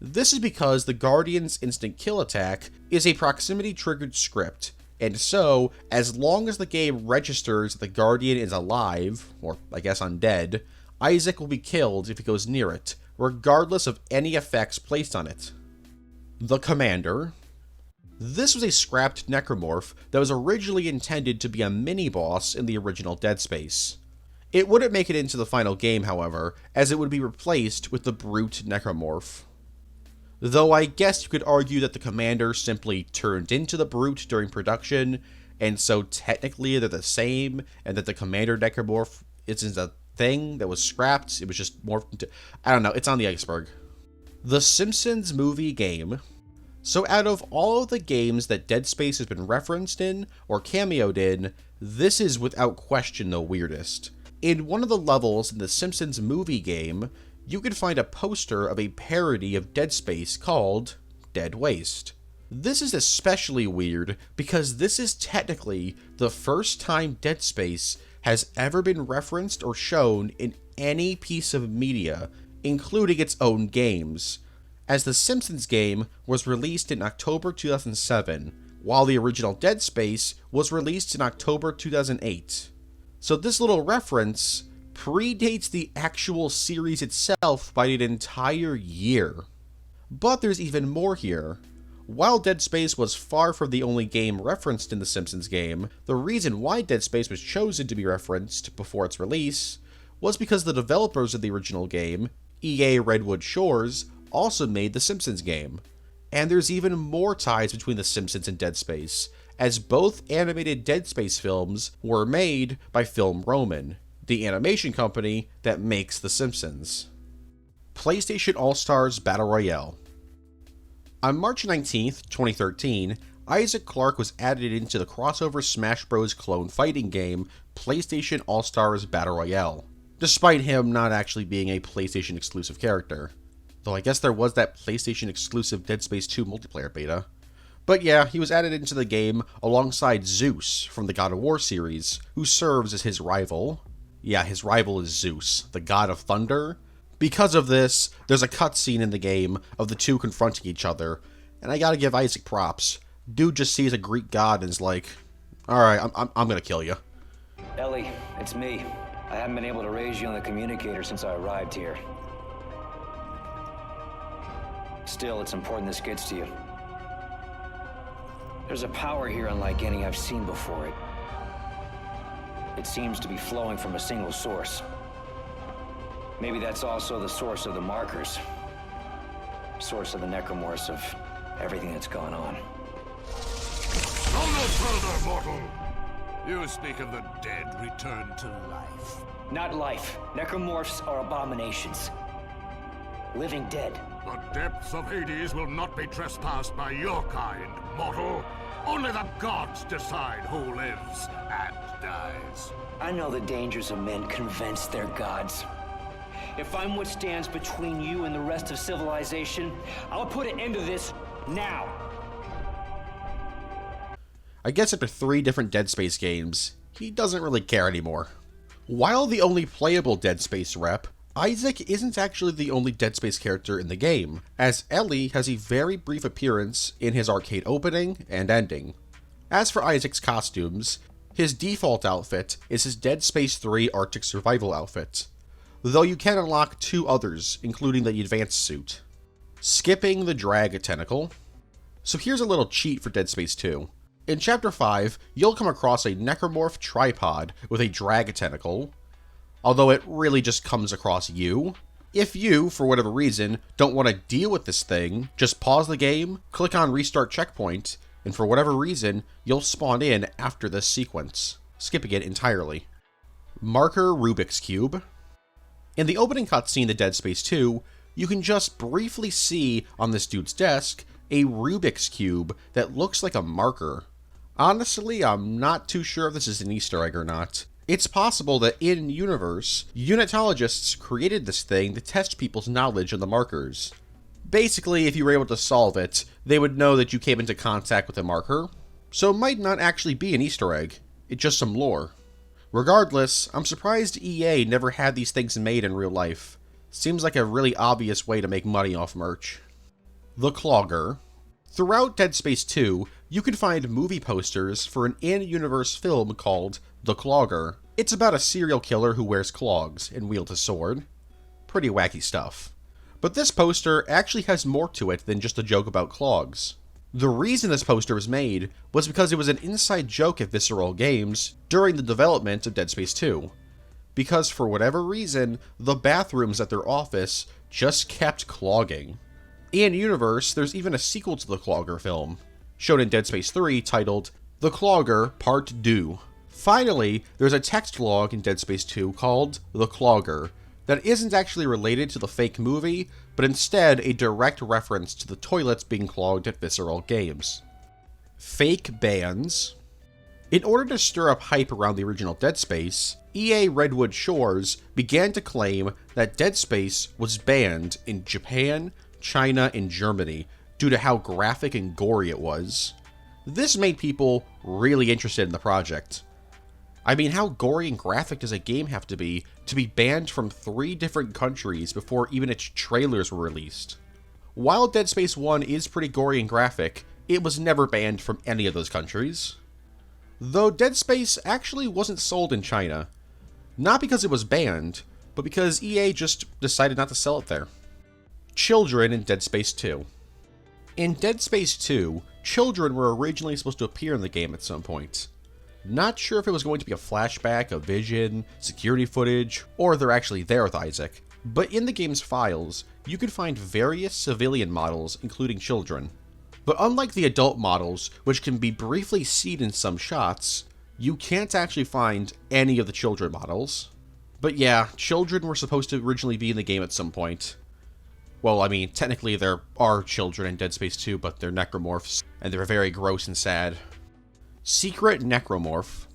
Speaker 1: This is because the Guardian's instant kill attack is a proximity-triggered script, and so, as long as the game registers that the Guardian is alive, or I guess undead, Isaac will be killed if he goes near it, regardless of any effects placed on it. The Commander. This was a scrapped necromorph that was originally intended to be a mini-boss in the original Dead Space. It wouldn't make it into the final game, however, as it would be replaced with the Brute necromorph. Though I guess you could argue that the Commander simply turned into the Brute during production, and so technically they're the same, and that the Commander necromorph isn't a thing that was scrapped, it was just morphed into... I don't know, it's on the Iceberg. The Simpsons movie game. So out of all of the games that Dead Space has been referenced in, or cameoed in, this is without question the weirdest. In one of the levels in the Simpsons movie game, you can find a poster of a parody of Dead Space called Dead Waste. This is especially weird because this is technically the first time Dead Space has ever been referenced or shown in any piece of media, including its own games, as the Simpsons game was released in October 2007, while the original Dead Space was released in October 2008. So this little reference predates the actual series itself by an entire year. But there's even more here. While Dead Space was far from the only game referenced in the Simpsons game, the reason why Dead Space was chosen to be referenced before its release was because the developers of the original game, EA Redwood Shores, also made the Simpsons game. And there's even more ties between the Simpsons and Dead Space, as both animated Dead Space films were made by Film Roman, the animation company that makes The Simpsons. PlayStation All-Stars Battle Royale. On March 19th, 2013, Isaac Clarke was added into the crossover Smash Bros. Clone fighting game PlayStation All-Stars Battle Royale, despite him not actually being a PlayStation exclusive character. Though I guess there was that PlayStation exclusive Dead Space 2 multiplayer beta. But yeah, he was added into the game alongside Zeus from the God of War series, who serves as his rival. Yeah, his rival is Zeus, the god of thunder. Because of this, there's a cutscene in the game of the two confronting each other, and I gotta give Isaac props. Dude just sees a Greek god and is like, alright, I'm gonna kill you.
Speaker 4: Ellie, it's me. I haven't been able to raise you on the communicator since I arrived here. Still, it's important this gets to you. There's a power here unlike any I've seen before. It seems to be flowing from a single source. Maybe that's also the source of the markers. Source of the necromorphs, of everything that's gone on.
Speaker 2: Go no further, mortal! You speak of the dead returned to life.
Speaker 4: Not life. Necromorphs are abominations. Living dead.
Speaker 2: The depths of Hades will not be trespassed by your kind, mortal. Only the gods decide who lives and dies.
Speaker 4: I know the dangers of men convince their gods. If I'm what stands between you and the rest of civilization, I'll put an end to this now.
Speaker 1: I guess after 3 different Dead Space games, he doesn't really care anymore. While the only playable Dead Space rep, Isaac isn't actually the only Dead Space character in the game, as Ellie has a very brief appearance in his arcade opening and ending. As for Isaac's costumes, his default outfit is his Dead Space 3 Arctic Survival outfit, though you can unlock 2 others, including the advanced suit. Skipping the drag tentacle. So here's a little cheat for Dead Space 2. In Chapter 5, you'll come across a necromorph tripod with a drag tentacle, although it really just comes across you. If you, for whatever reason, don't want to deal with this thing, just pause the game, click on Restart Checkpoint, and for whatever reason, you'll spawn in after this sequence, skipping it entirely. Marker Rubik's Cube. In the opening cutscene to Dead Space 2, you can just briefly see on this dude's desk a Rubik's Cube that looks like a marker. Honestly, I'm not too sure if this is an Easter egg or not. It's possible that in-universe, unitologists created this thing to test people's knowledge of the markers. Basically, if you were able to solve it, they would know that you came into contact with a marker, so it might not actually be an Easter egg, it's just some lore. Regardless, I'm surprised EA never had these things made in real life. Seems like a really obvious way to make money off merch. The Clogger. Throughout Dead Space 2, you can find movie posters for an in-universe film called The Clogger. It's about a serial killer who wears clogs and wields a sword. Pretty wacky stuff. But this poster actually has more to it than just a joke about clogs. The reason this poster was made was because it was an inside joke at Visceral Games during the development of Dead Space 2. Because for whatever reason, the bathrooms at their office just kept clogging. In-universe, there's even a sequel to the Clogger film, shown in Dead Space 3 titled The Clogger Part 2. Finally, there's a text log in Dead Space 2 called The Clogger that isn't actually related to the fake movie, but instead a direct reference to the toilets being clogged at Visceral Games. Fake bans. In order to stir up hype around the original Dead Space, EA Redwood Shores began to claim that Dead Space was banned in Japan, China, and Germany due to how graphic and gory it was. This made people really interested in the project. I mean, how gory and graphic does a game have to be banned from 3 different countries before even its trailers were released? While Dead Space 1 is pretty gory and graphic, it was never banned from any of those countries. Though Dead Space actually wasn't sold in China. Not because it was banned, but because EA just decided not to sell it there. Children in Dead Space 2. In Dead Space 2, children were originally supposed to appear in the game at some point. Not sure if it was going to be a flashback, a vision, security footage, or they're actually there with Isaac, but in the game's files, you can find various civilian models, including children. But unlike the adult models, which can be briefly seen in some shots, you can't actually find any of the children models. But yeah, children were supposed to originally be in the game at some point. Well, I mean, technically there are children in Dead Space 2, but they're necromorphs, and they're very gross and sad. Secret Necromorph.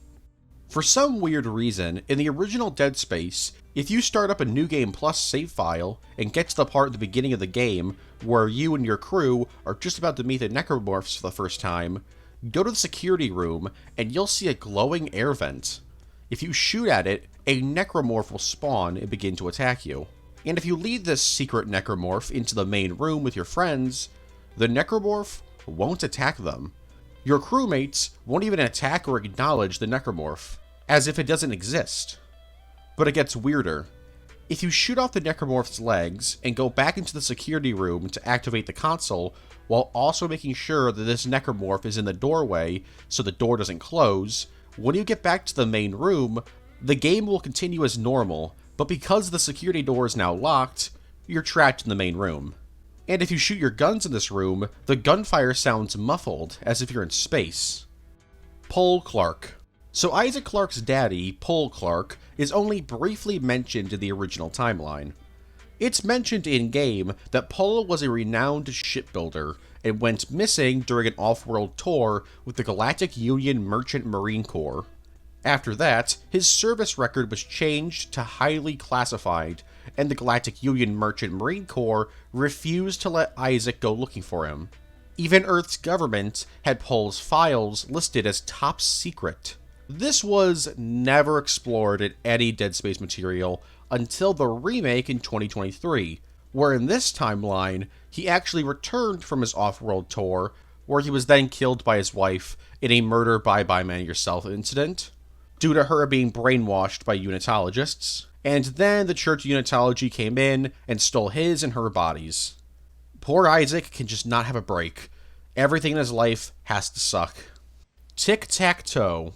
Speaker 1: For some weird reason, in the original Dead Space, if you start up a New Game Plus save file and get to the part at the beginning of the game where you and your crew are just about to meet the necromorphs for the first time, go to the security room and you'll see a glowing air vent. If you shoot at it, a necromorph will spawn and begin to attack you. And if you lead this secret necromorph into the main room with your friends, the necromorph won't attack them. Your crewmates won't even attack or acknowledge the necromorph, as if it doesn't exist. But it gets weirder. If you shoot off the necromorph's legs and go back into the security room to activate the console, while also making sure that this necromorph is in the doorway so the door doesn't close, when you get back to the main room, the game will continue as normal, but because the security door is now locked, you're trapped in the main room. And if you shoot your guns in this room, the gunfire sounds muffled, as if you're in space. Pull Clarke. So Isaac Clarke's daddy, Paul Clarke, is only briefly mentioned in the original timeline. It's mentioned in-game that Paul was a renowned shipbuilder and went missing during an off-world tour with the Galactic Union Merchant Marine Corps. After that, his service record was changed to highly classified, and the Galactic Union Merchant Marine Corps refused to let Isaac go looking for him. Even Earth's government had Paul's files listed as top secret. This was never explored in any Dead Space material until the remake in 2023, where in this timeline, he actually returned from his off-world tour, where he was then killed by his wife in a murder by man yourself incident, due to her being brainwashed by unitologists, and then the Church of Unitology came in and stole his and her bodies. Poor Isaac can just not have a break. Everything in his life has to suck. Tic-tac-toe.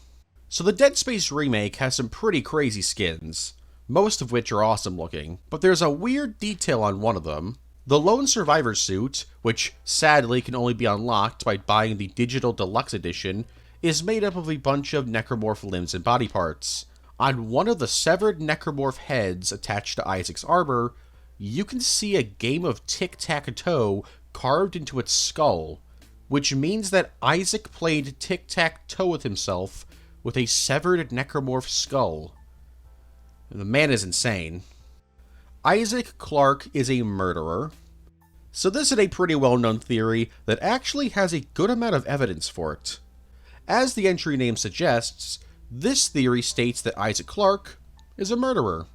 Speaker 1: So the Dead Space remake has some pretty crazy skins, most of which are awesome looking, but there's a weird detail on one of them. The Lone Survivor suit, which sadly can only be unlocked by buying the Digital Deluxe Edition, is made up of a bunch of necromorph limbs and body parts. On one of the severed necromorph heads attached to Isaac's armor, you can see a game of tic-tac-toe carved into its skull, which means that Isaac played tic-tac-toe with himself with a severed necromorph skull. The man is insane. Isaac Clarke is a murderer. So this is a pretty well-known theory that actually has a good amount of evidence for it. As the entry name suggests, this theory states that Isaac Clarke is a murderer.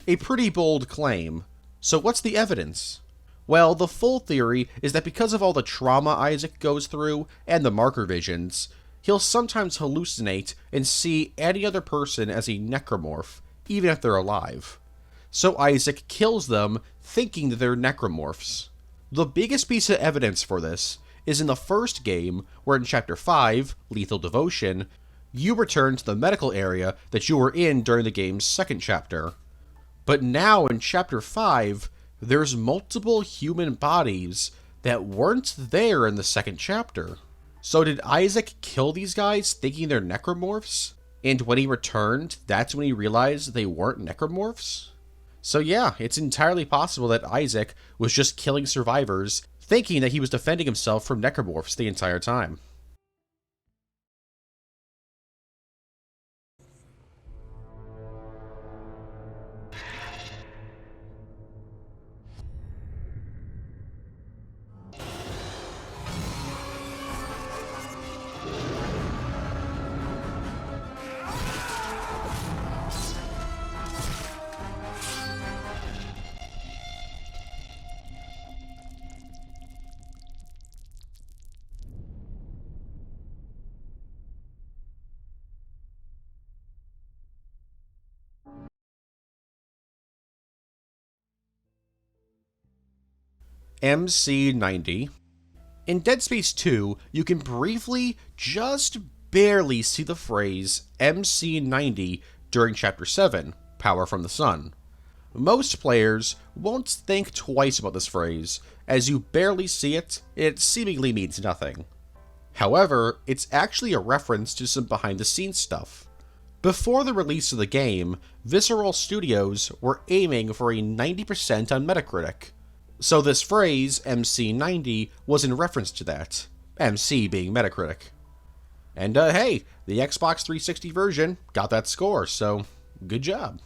Speaker 1: A pretty bold claim. So what's the evidence? Well, the full theory is that because of all the trauma Isaac goes through and the marker visions, he'll sometimes hallucinate and see any other person as a necromorph, even if they're alive. So Isaac kills them thinking that they're necromorphs. The biggest piece of evidence for this is in the first game, where in Chapter 5, Lethal Devotion, you return to the medical area that you were in during the game's second chapter. But now in Chapter 5, there's multiple human bodies that weren't there in the second chapter. So did Isaac kill these guys thinking they're necromorphs? And when he returned, that's when he realized they weren't necromorphs? So yeah, it's entirely possible that Isaac was just killing survivors, thinking that he was defending himself from necromorphs the entire time. MC-90. In Dead Space 2, you can briefly, just barely see the phrase MC-90 during Chapter 7, Power from the Sun. Most players won't think twice about this phrase, as you barely see it, it seemingly means nothing. However, it's actually a reference to some behind-the-scenes stuff. Before the release of the game, Visceral Studios were aiming for a 90% on Metacritic. So this phrase, MC90, was in reference to that, MC being Metacritic. And hey, the Xbox 360 version got that score, so good job.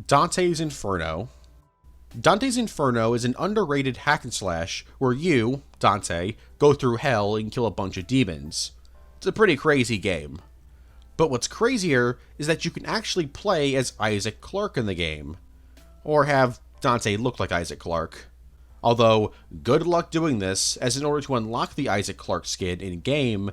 Speaker 1: Dante's Inferno. Dante's Inferno is an underrated hack and slash where you, Dante, go through hell and kill a bunch of demons. It's a pretty crazy game. But what's crazier is that you can actually play as Isaac Clarke in the game. Or have Dante look like Isaac Clarke. Although, good luck doing this, as in order to unlock the Isaac Clarke skin in-game,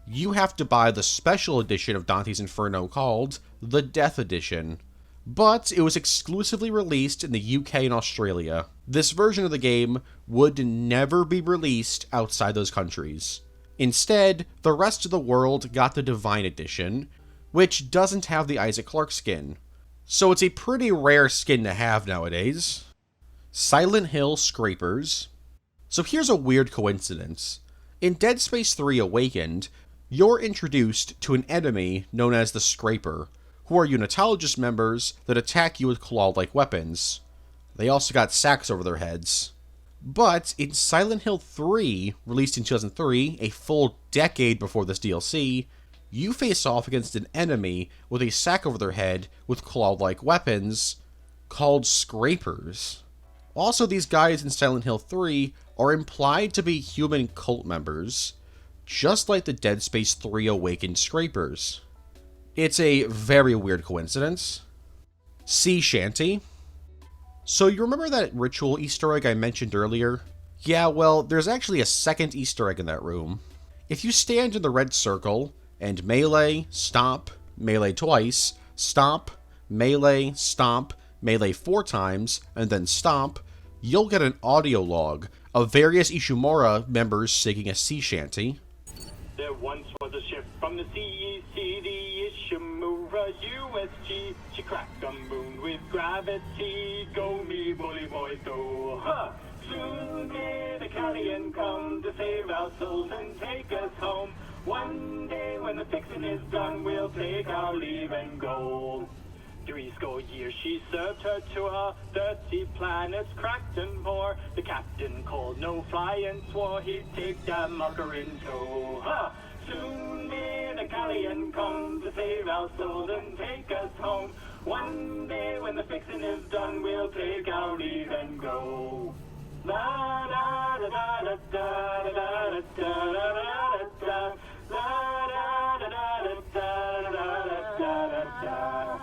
Speaker 1: you have to buy the special edition of Dante's Inferno called the Death Edition. But it was exclusively released in the UK and Australia. This version of the game would never be released outside those countries. Instead, the rest of the world got the Divine Edition, which doesn't have the Isaac Clarke skin. So it's a pretty rare skin to have nowadays. Silent Hill Scrapers. So here's a weird coincidence. In Dead Space 3 Awakened, you're introduced to an enemy known as the Scraper, who are unitologist members that attack you with claw-like weapons. They also got sacks over their heads. But in Silent Hill 3, released in 2003, a full decade before this DLC, you face off against an enemy with a sack over their head with claw-like weapons called Scrapers. Also, these guys in Silent Hill 3 are implied to be human cult members, just like the Dead Space 3 awakened Scrapers. It's a very weird coincidence. Sea Shanty. So you remember that ritual Easter egg I mentioned earlier? Yeah, well, there's actually a second Easter egg in that room. If you stand in the red circle and melee, stomp, melee twice, stomp, melee, stomp, melee 4 times, and then stomp, you'll get an audio log of various Ishimura members singing a sea shanty.
Speaker 5: There once was a ship from the CEC, the Ishimura USG. She cracked the moon with gravity. Go me bully boys, go! Huh! Soon may the Callion come to save our souls and take us home. One day when the fixing is done, we'll take our leave and go. 70 years she served her tour, 30 planets cracked and more. The captain called no fly and swore he'd take that mucker in tow. Huh! Soon may the Callion come to save our souls and take us home. One day when the fixing is done, we'll take our leave and go. La da da da da da da da da da da.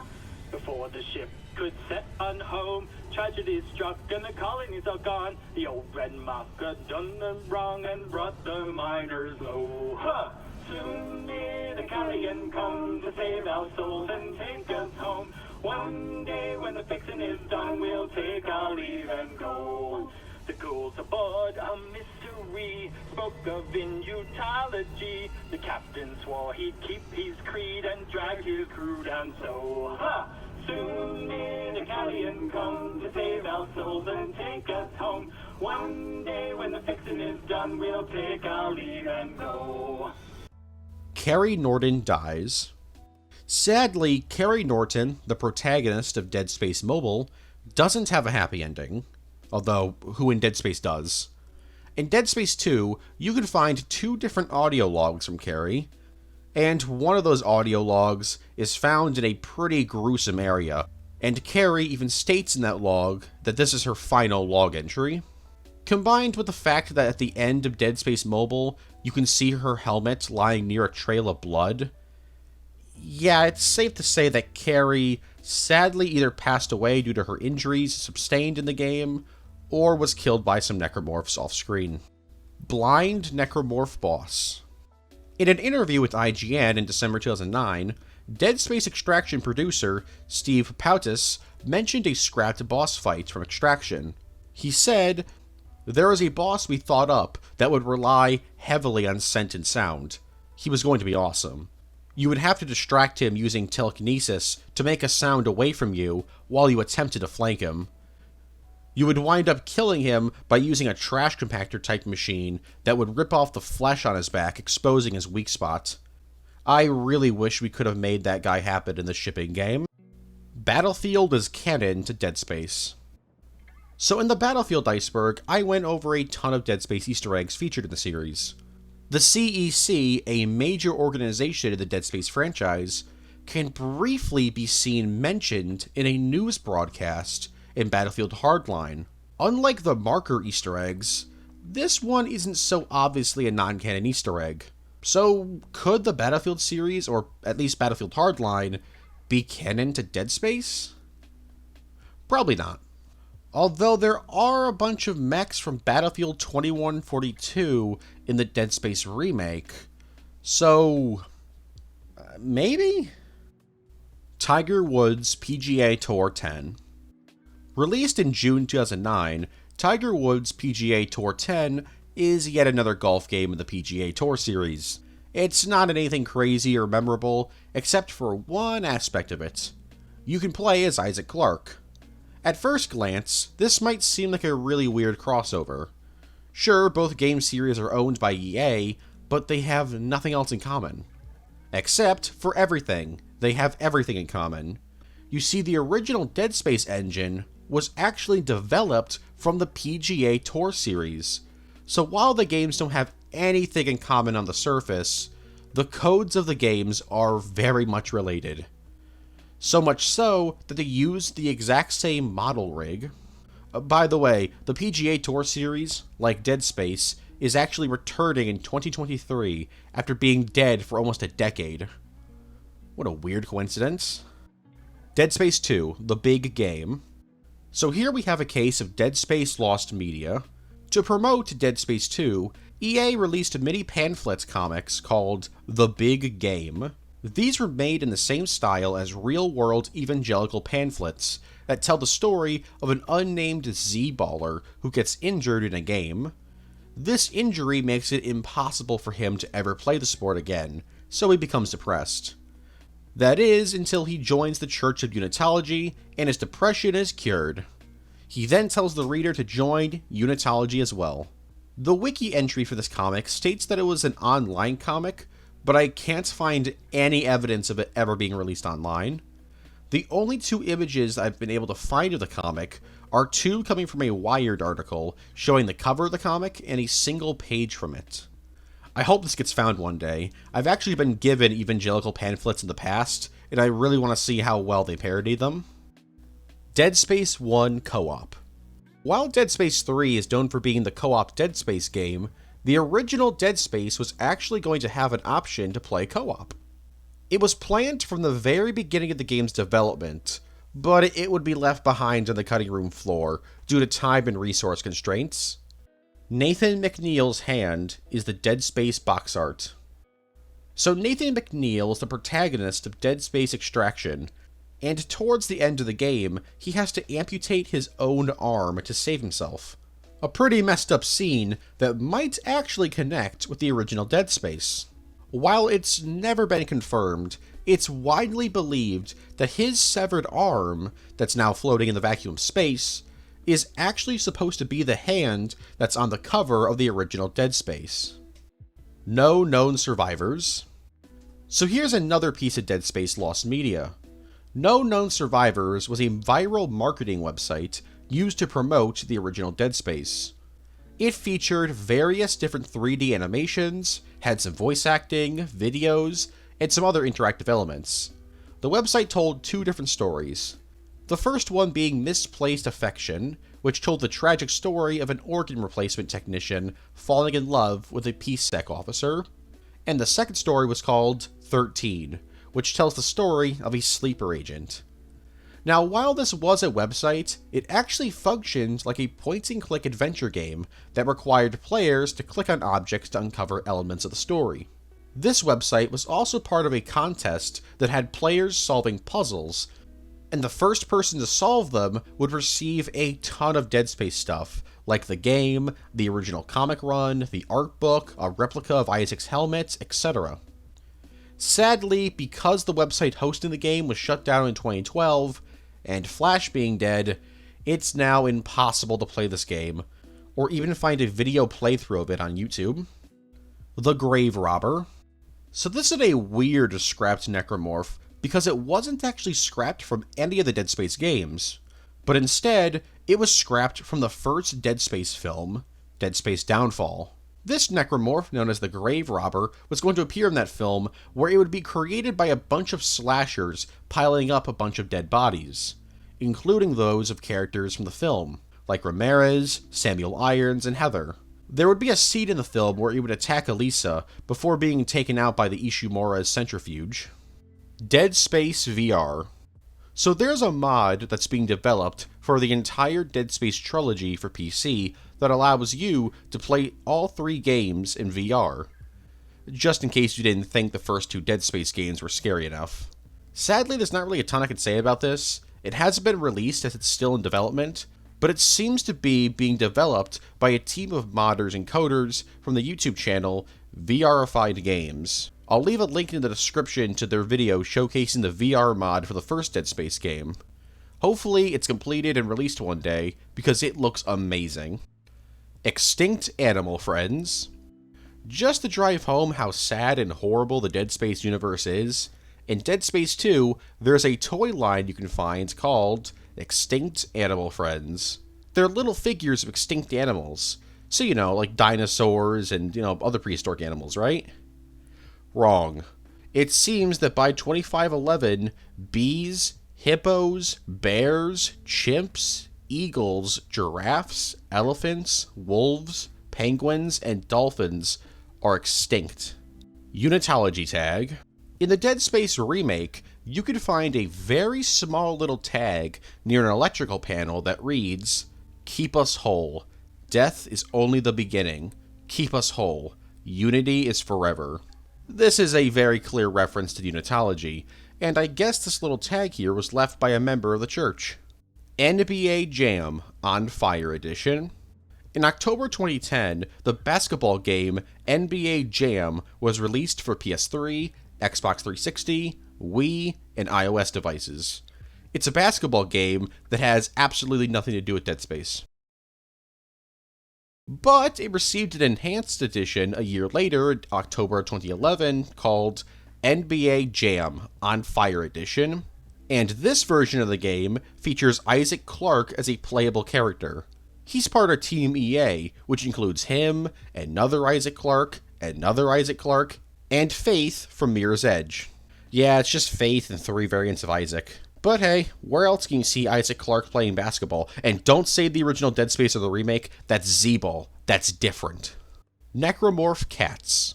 Speaker 5: Before the ship could set on home, tragedy struck and the colonies are gone. The old red marker done them wrong and brought the miners low. Huh! Soon may the Callion come to save our souls and take us home. One day when the fixing is done, we'll take our leave and go. The ghouls aboard a mystery spoke of inutology. The captain swore he'd keep his creed and drag his crew down so. Ha! Soon may the Callion come to save our souls and take us home. One day when the fixing is done, we'll take our leave and go.
Speaker 1: Carrie Norton dies. Sadly, Carrie Norton, the protagonist of Dead Space Mobile, doesn't have a happy ending. Although, who in Dead Space does? In Dead Space 2, you can find 2 different audio logs from Carrie, and one of those audio logs is found in a pretty gruesome area, and Carrie even states in that log that this is her final log entry. Combined with the fact that at the end of Dead Space Mobile, you can see her helmet lying near a trail of blood, yeah, it's safe to say that Carrie sadly either passed away due to her injuries sustained in the game, or was killed by some necromorphs off-screen. Blind Necromorph Boss. In an interview with IGN in December 2009, Dead Space Extraction producer Steve Poutis mentioned a scrapped boss fight from Extraction. He said, "There is a boss we thought up that would rely heavily on scent and sound. He was going to be awesome. You would have to distract him using telekinesis to make a sound away from you while you attempted to flank him. You would wind up killing him by using a trash compactor type machine that would rip off the flesh on his back, exposing his weak spot. I really wish we could have made that guy happen in the shipping game." Battlefield is canon to Dead Space. So in the Battlefield Iceberg, I went over a ton of Dead Space Easter eggs featured in the series. The CEC, a major organization in the Dead Space franchise, can briefly be seen mentioned in a news broadcast in Battlefield Hardline. Unlike the marker Easter eggs, this one isn't so obviously a non-canon Easter egg. So could the Battlefield series, or at least Battlefield Hardline, be canon to Dead Space? Probably not. Although there are a bunch of mechs from Battlefield 2142 in the Dead Space remake, so maybe? Tiger Woods PGA Tour 10. Released in June 2009, Tiger Woods PGA Tour 10 is yet another golf game in the PGA Tour series. It's not anything crazy or memorable, except for one aspect of it. You can play as Isaac Clarke. At first glance, this might seem like a really weird crossover. Sure, both game series are owned by EA, but they have nothing else in common. Except for everything. They have everything in common. You see, the original Dead Space engine was actually developed from the PGA Tour series. So while the games don't have anything in common on the surface, the codes of the games are very much related. So much so that they use the exact same model rig. By the way, the PGA Tour series, like Dead Space, is actually returning in 2023 after being dead for almost a decade. What a weird coincidence. Dead Space 2, the big game. So here we have a case of Dead Space lost media. To promote Dead Space 2, EA released mini pamphlets comics called The Big Game. These were made in the same style as real-world evangelical pamphlets that tell the story of an unnamed Z-baller who gets injured in a game. This injury makes it impossible for him to ever play the sport again, so he becomes depressed. That is, until he joins the Church of Unitology, and his depression is cured. He then tells the reader to join Unitology as well. The wiki entry for this comic states that it was an online comic, but I can't find any evidence of it ever being released online. The only two images I've been able to find of the comic are two coming from a Wired article showing the cover of the comic and a single page from it. I hope this gets found one day. I've actually been given evangelical pamphlets in the past, and I really want to see how well they parody them. Dead Space 1 Co-op. While Dead Space 3 is known for being the co-op Dead Space game, the original Dead Space was actually going to have an option to play co-op. It was planned from the very beginning of the game's development, but it would be left behind on the cutting room floor due to time and resource constraints. Nathan McNeil's hand is the Dead Space box art. So Nathan McNeil is the protagonist of Dead Space Extraction, and towards the end of the game, he has to amputate his own arm to save himself. A pretty messed up scene that might actually connect with the original Dead Space. While it's never been confirmed, it's widely believed that his severed arm, that's now floating in the vacuum space, is actually supposed to be the hand that's on the cover of the original Dead Space. No known survivors. So here's another piece of Dead Space lost media. No Known Survivors was a viral marketing website used to promote the original Dead Space. It featured various different 3D animations, had some voice acting, videos, and some other interactive elements. The website told two different stories. The first one being Misplaced Affection, which told the tragic story of an organ replacement technician falling in love with a PSEC officer. And the second story was called 13, which tells the story of a sleeper agent. Now, while this was a website, it actually functioned like a point-and-click adventure game that required players to click on objects to uncover elements of the story. This website was also part of a contest that had players solving puzzles, and the first person to solve them would receive a ton of Dead Space stuff, like the game, the original comic run, the art book, a replica of Isaac's helmet, etc. Sadly, because the website hosting the game was shut down in 2012, and Flash being dead, it's now impossible to play this game, or even find a video playthrough of it on YouTube. The Grave Robber. So this is a weird scrapped necromorph, because it wasn't actually scrapped from any of the Dead Space games, but instead, it was scrapped from the first Dead Space film, Dead Space Downfall. This necromorph, known as the Grave Robber, was going to appear in that film, where it would be created by a bunch of slashers piling up a bunch of dead bodies, including those of characters from the film, like Ramirez, Samuel Irons, and Heather. There would be a scene in the film where it would attack Elisa before being taken out by the Ishimura's centrifuge. Dead Space VR. So there's a mod that's being developed for the entire Dead Space trilogy for PC that allows you to play all 3 games in VR. Just in case you didn't think the first 2 Dead Space games were scary enough. Sadly, there's not really a ton I can say about this. It hasn't been released as it's still in development, but it seems to be being developed by a team of modders and coders from the YouTube channel VRified Games. I'll leave a link in the description to their video showcasing the VR mod for the first Dead Space game. Hopefully it's completed and released one day, because it looks amazing. Extinct Animal Friends. Just to drive home how sad and horrible the Dead Space universe is, in Dead Space 2, there's a toy line you can find called Extinct Animal Friends. They're little figures of extinct animals. So, like dinosaurs and, other prehistoric animals, right? Wrong. It seems that by 2511, bees, hippos, bears, chimps, eagles, giraffes, elephants, wolves, penguins, and dolphins are extinct. Unitology tag. In the Dead Space remake, you can find a very small little tag near an electrical panel that reads, "Keep us whole. Death is only the beginning. Keep us whole. Unity is forever." This is a very clear reference to Unitology, and I guess this little tag here was left by a member of the church. NBA Jam on Fire Edition. In October 2010, the basketball game NBA Jam was released for PS3, Xbox 360, Wii, and iOS devices. It's a basketball game that has absolutely nothing to do with Dead Space. But it received an enhanced edition a year later, in October 2011, called NBA Jam on Fire Edition, and this version of the game features Isaac Clarke as a playable character. He's part of Team EA, which includes him, another Isaac Clarke, and Faith from Mirror's Edge. Yeah, it's just Faith and 3 variants of Isaac. But hey, where else can you see Isaac Clarke playing basketball? And don't say the original Dead Space or the remake, that's Z-Ball. That's different. Necromorph cats.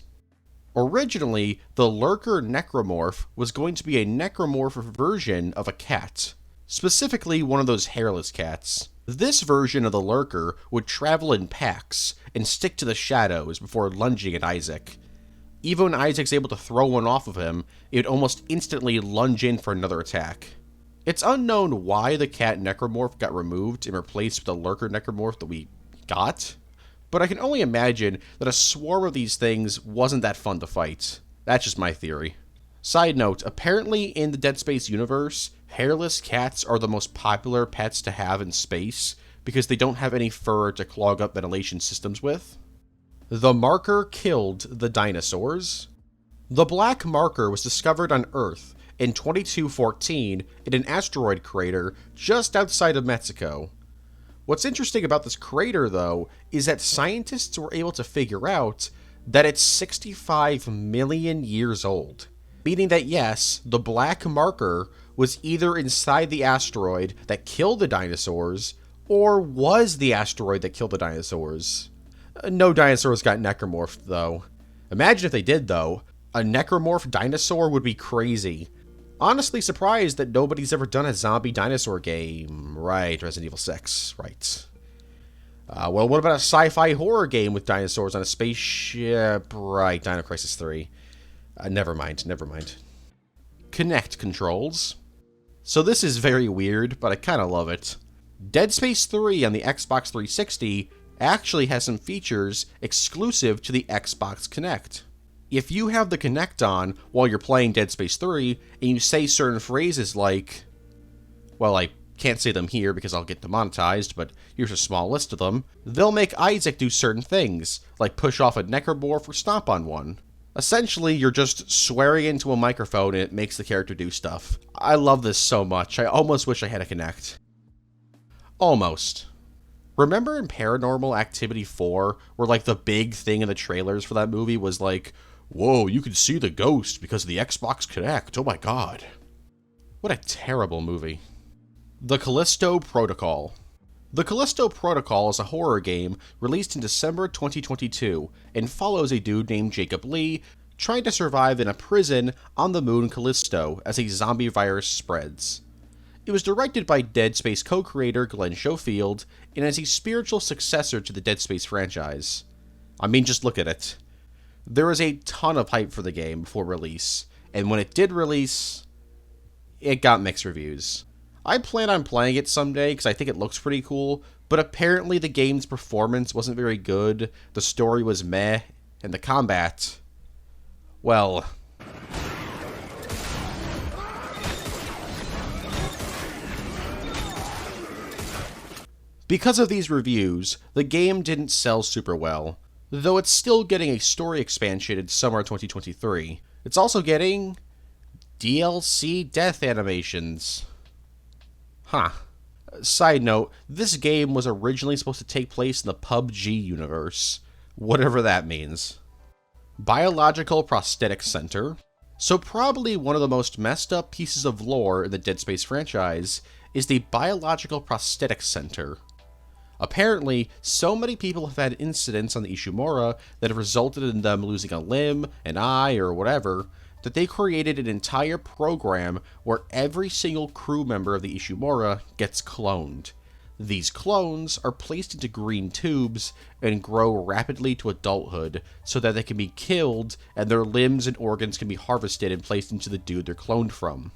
Speaker 1: Originally, the Lurker Necromorph was going to be a necromorph version of a cat. Specifically, one of those hairless cats. This version of the Lurker would travel in packs and stick to the shadows before lunging at Isaac. Even when Isaac's able to throw one off of him, it would almost instantly lunge in for another attack. It's unknown why the cat necromorph got removed and replaced with the Lurker necromorph that we got, but I can only imagine that a swarm of these things wasn't that fun to fight. That's just my theory. Side note, apparently in the Dead Space universe, hairless cats are the most popular pets to have in space because they don't have any fur to clog up ventilation systems with. The marker killed the dinosaurs. The black marker was discovered on Earth in 2214 in an asteroid crater just outside of Mexico. What's interesting about this crater, though, is that scientists were able to figure out that it's 65 million years old. Meaning that yes, the black marker was either inside the asteroid that killed the dinosaurs, or was the asteroid that killed the dinosaurs. No dinosaurs got necromorphed, though. Imagine if they did, though. A necromorph dinosaur would be crazy. Honestly surprised that nobody's ever done a zombie dinosaur game. Right, Resident Evil 6, right. Well, what about a sci-fi horror game with dinosaurs on a spaceship? Right, Dino Crisis 3. Never mind. Kinect controls. So this is very weird, but I kind of love it. Dead Space 3 on the Xbox 360 actually has some features exclusive to the Xbox Kinect. If you have the Kinect on while you're playing Dead Space 3, and you say certain phrases like, well, I can't say them here because I'll get demonetized, but here's a small list of them, they'll make Isaac do certain things, like push off a necromorph or stomp on one. Essentially, you're just swearing into a microphone and it makes the character do stuff. I love this so much, I almost wish I had a Kinect. Almost. Remember in Paranormal Activity 4, where like the big thing in the trailers for that movie was like, whoa, you can see the ghost because of the Xbox Kinect, oh my god. What a terrible movie. The Callisto Protocol. The Callisto Protocol is a horror game released in December 2022 and follows a dude named Jacob Lee trying to survive in a prison on the moon Callisto as a zombie virus spreads. It was directed by Dead Space co-creator Glenn Schofield and is a spiritual successor to the Dead Space franchise. I mean, just look at it. There was a ton of hype for the game before release, and when it did release, it got mixed reviews. I plan on playing it someday because I think it looks pretty cool, but apparently the game's performance wasn't very good, the story was meh, and the combat, well, because of these reviews, the game didn't sell super well. though it's still getting a story expansion in summer 2023. It's also getting DLC death animations. Huh. Side note, this game was originally supposed to take place in the PUBG universe, whatever that means. Biological Prosthetics Center. So probably one of the most messed up pieces of lore in the Dead Space franchise is the Biological Prosthetics Center. Apparently, so many people have had incidents on the Ishimura that have resulted in them losing a limb, an eye, or whatever, that they created an entire program where every single crew member of the Ishimura gets cloned. These clones are placed into green tubes and grow rapidly to adulthood so that they can be killed and their limbs and organs can be harvested and placed into the dude they're cloned from.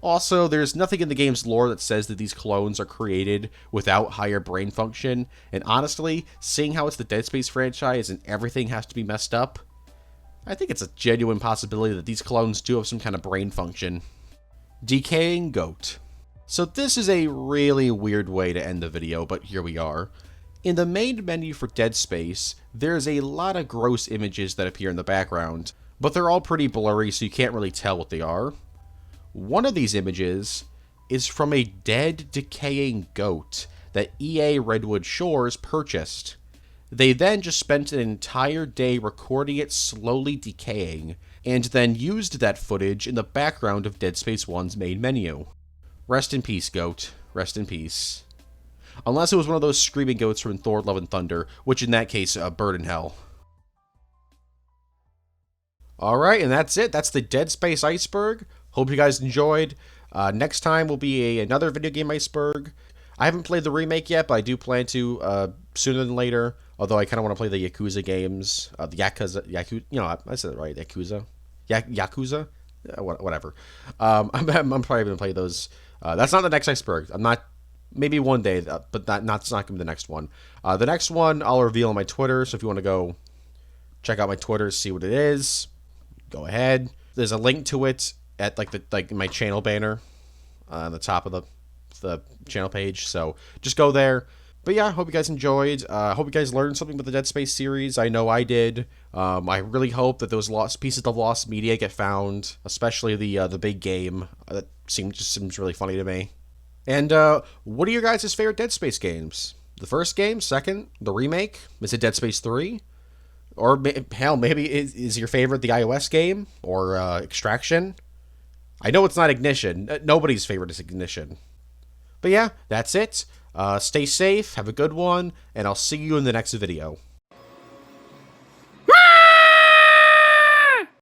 Speaker 1: Also, there's nothing in the game's lore that says that these clones are created without higher brain function, and honestly, seeing how it's the Dead Space franchise and everything has to be messed up, I think it's a genuine possibility that these clones do have some kind of brain function. Decaying Goat. So this is a really weird way to end the video, but here we are. In the main menu for Dead Space, there's a lot of gross images that appear in the background, but they're all pretty blurry so you can't really tell what they are. One of these images is from a dead, decaying goat that EA Redwood Shores purchased. They then just spent an entire day recording it slowly decaying, and then used that footage in the background of Dead Space 1's main menu. Rest in peace, goat. Rest in peace. Unless it was one of those screaming goats from Thor Love and Thunder, which in that case, bird in hell. Alright, and that's it. That's the Dead Space Iceberg. Hope you guys enjoyed. Next time will be another video game Iceberg. I haven't played the remake yet, but I do plan to sooner than later. Although I kind of want to play the Yakuza games. The Yakuza, you know, I said it right, Yakuza? Yakuza? Whatever. I'm probably going to play those. That's not the next Iceberg. I'm not, maybe one day, but it's not going to be the next one. The next one I'll reveal on my Twitter, so if you want to go check out my Twitter, see what it is, go ahead. There's a link to it at like my channel banner on the top of the channel page, so just go there. But yeah, I hope you guys enjoyed. I hope you guys learned something about the Dead Space series. I know I did. I really hope that those lost pieces of lost media get found, especially the big game. That seems really funny to me. And what are your guys' favorite Dead Space games? The first game, second, the remake? Is it Dead Space 3? Or hell, maybe is your favorite the iOS game or Extraction? I know it's not Ignition. Nobody's favorite is Ignition. But yeah, that's it. Stay safe, have a good one, and I'll see you in the next video.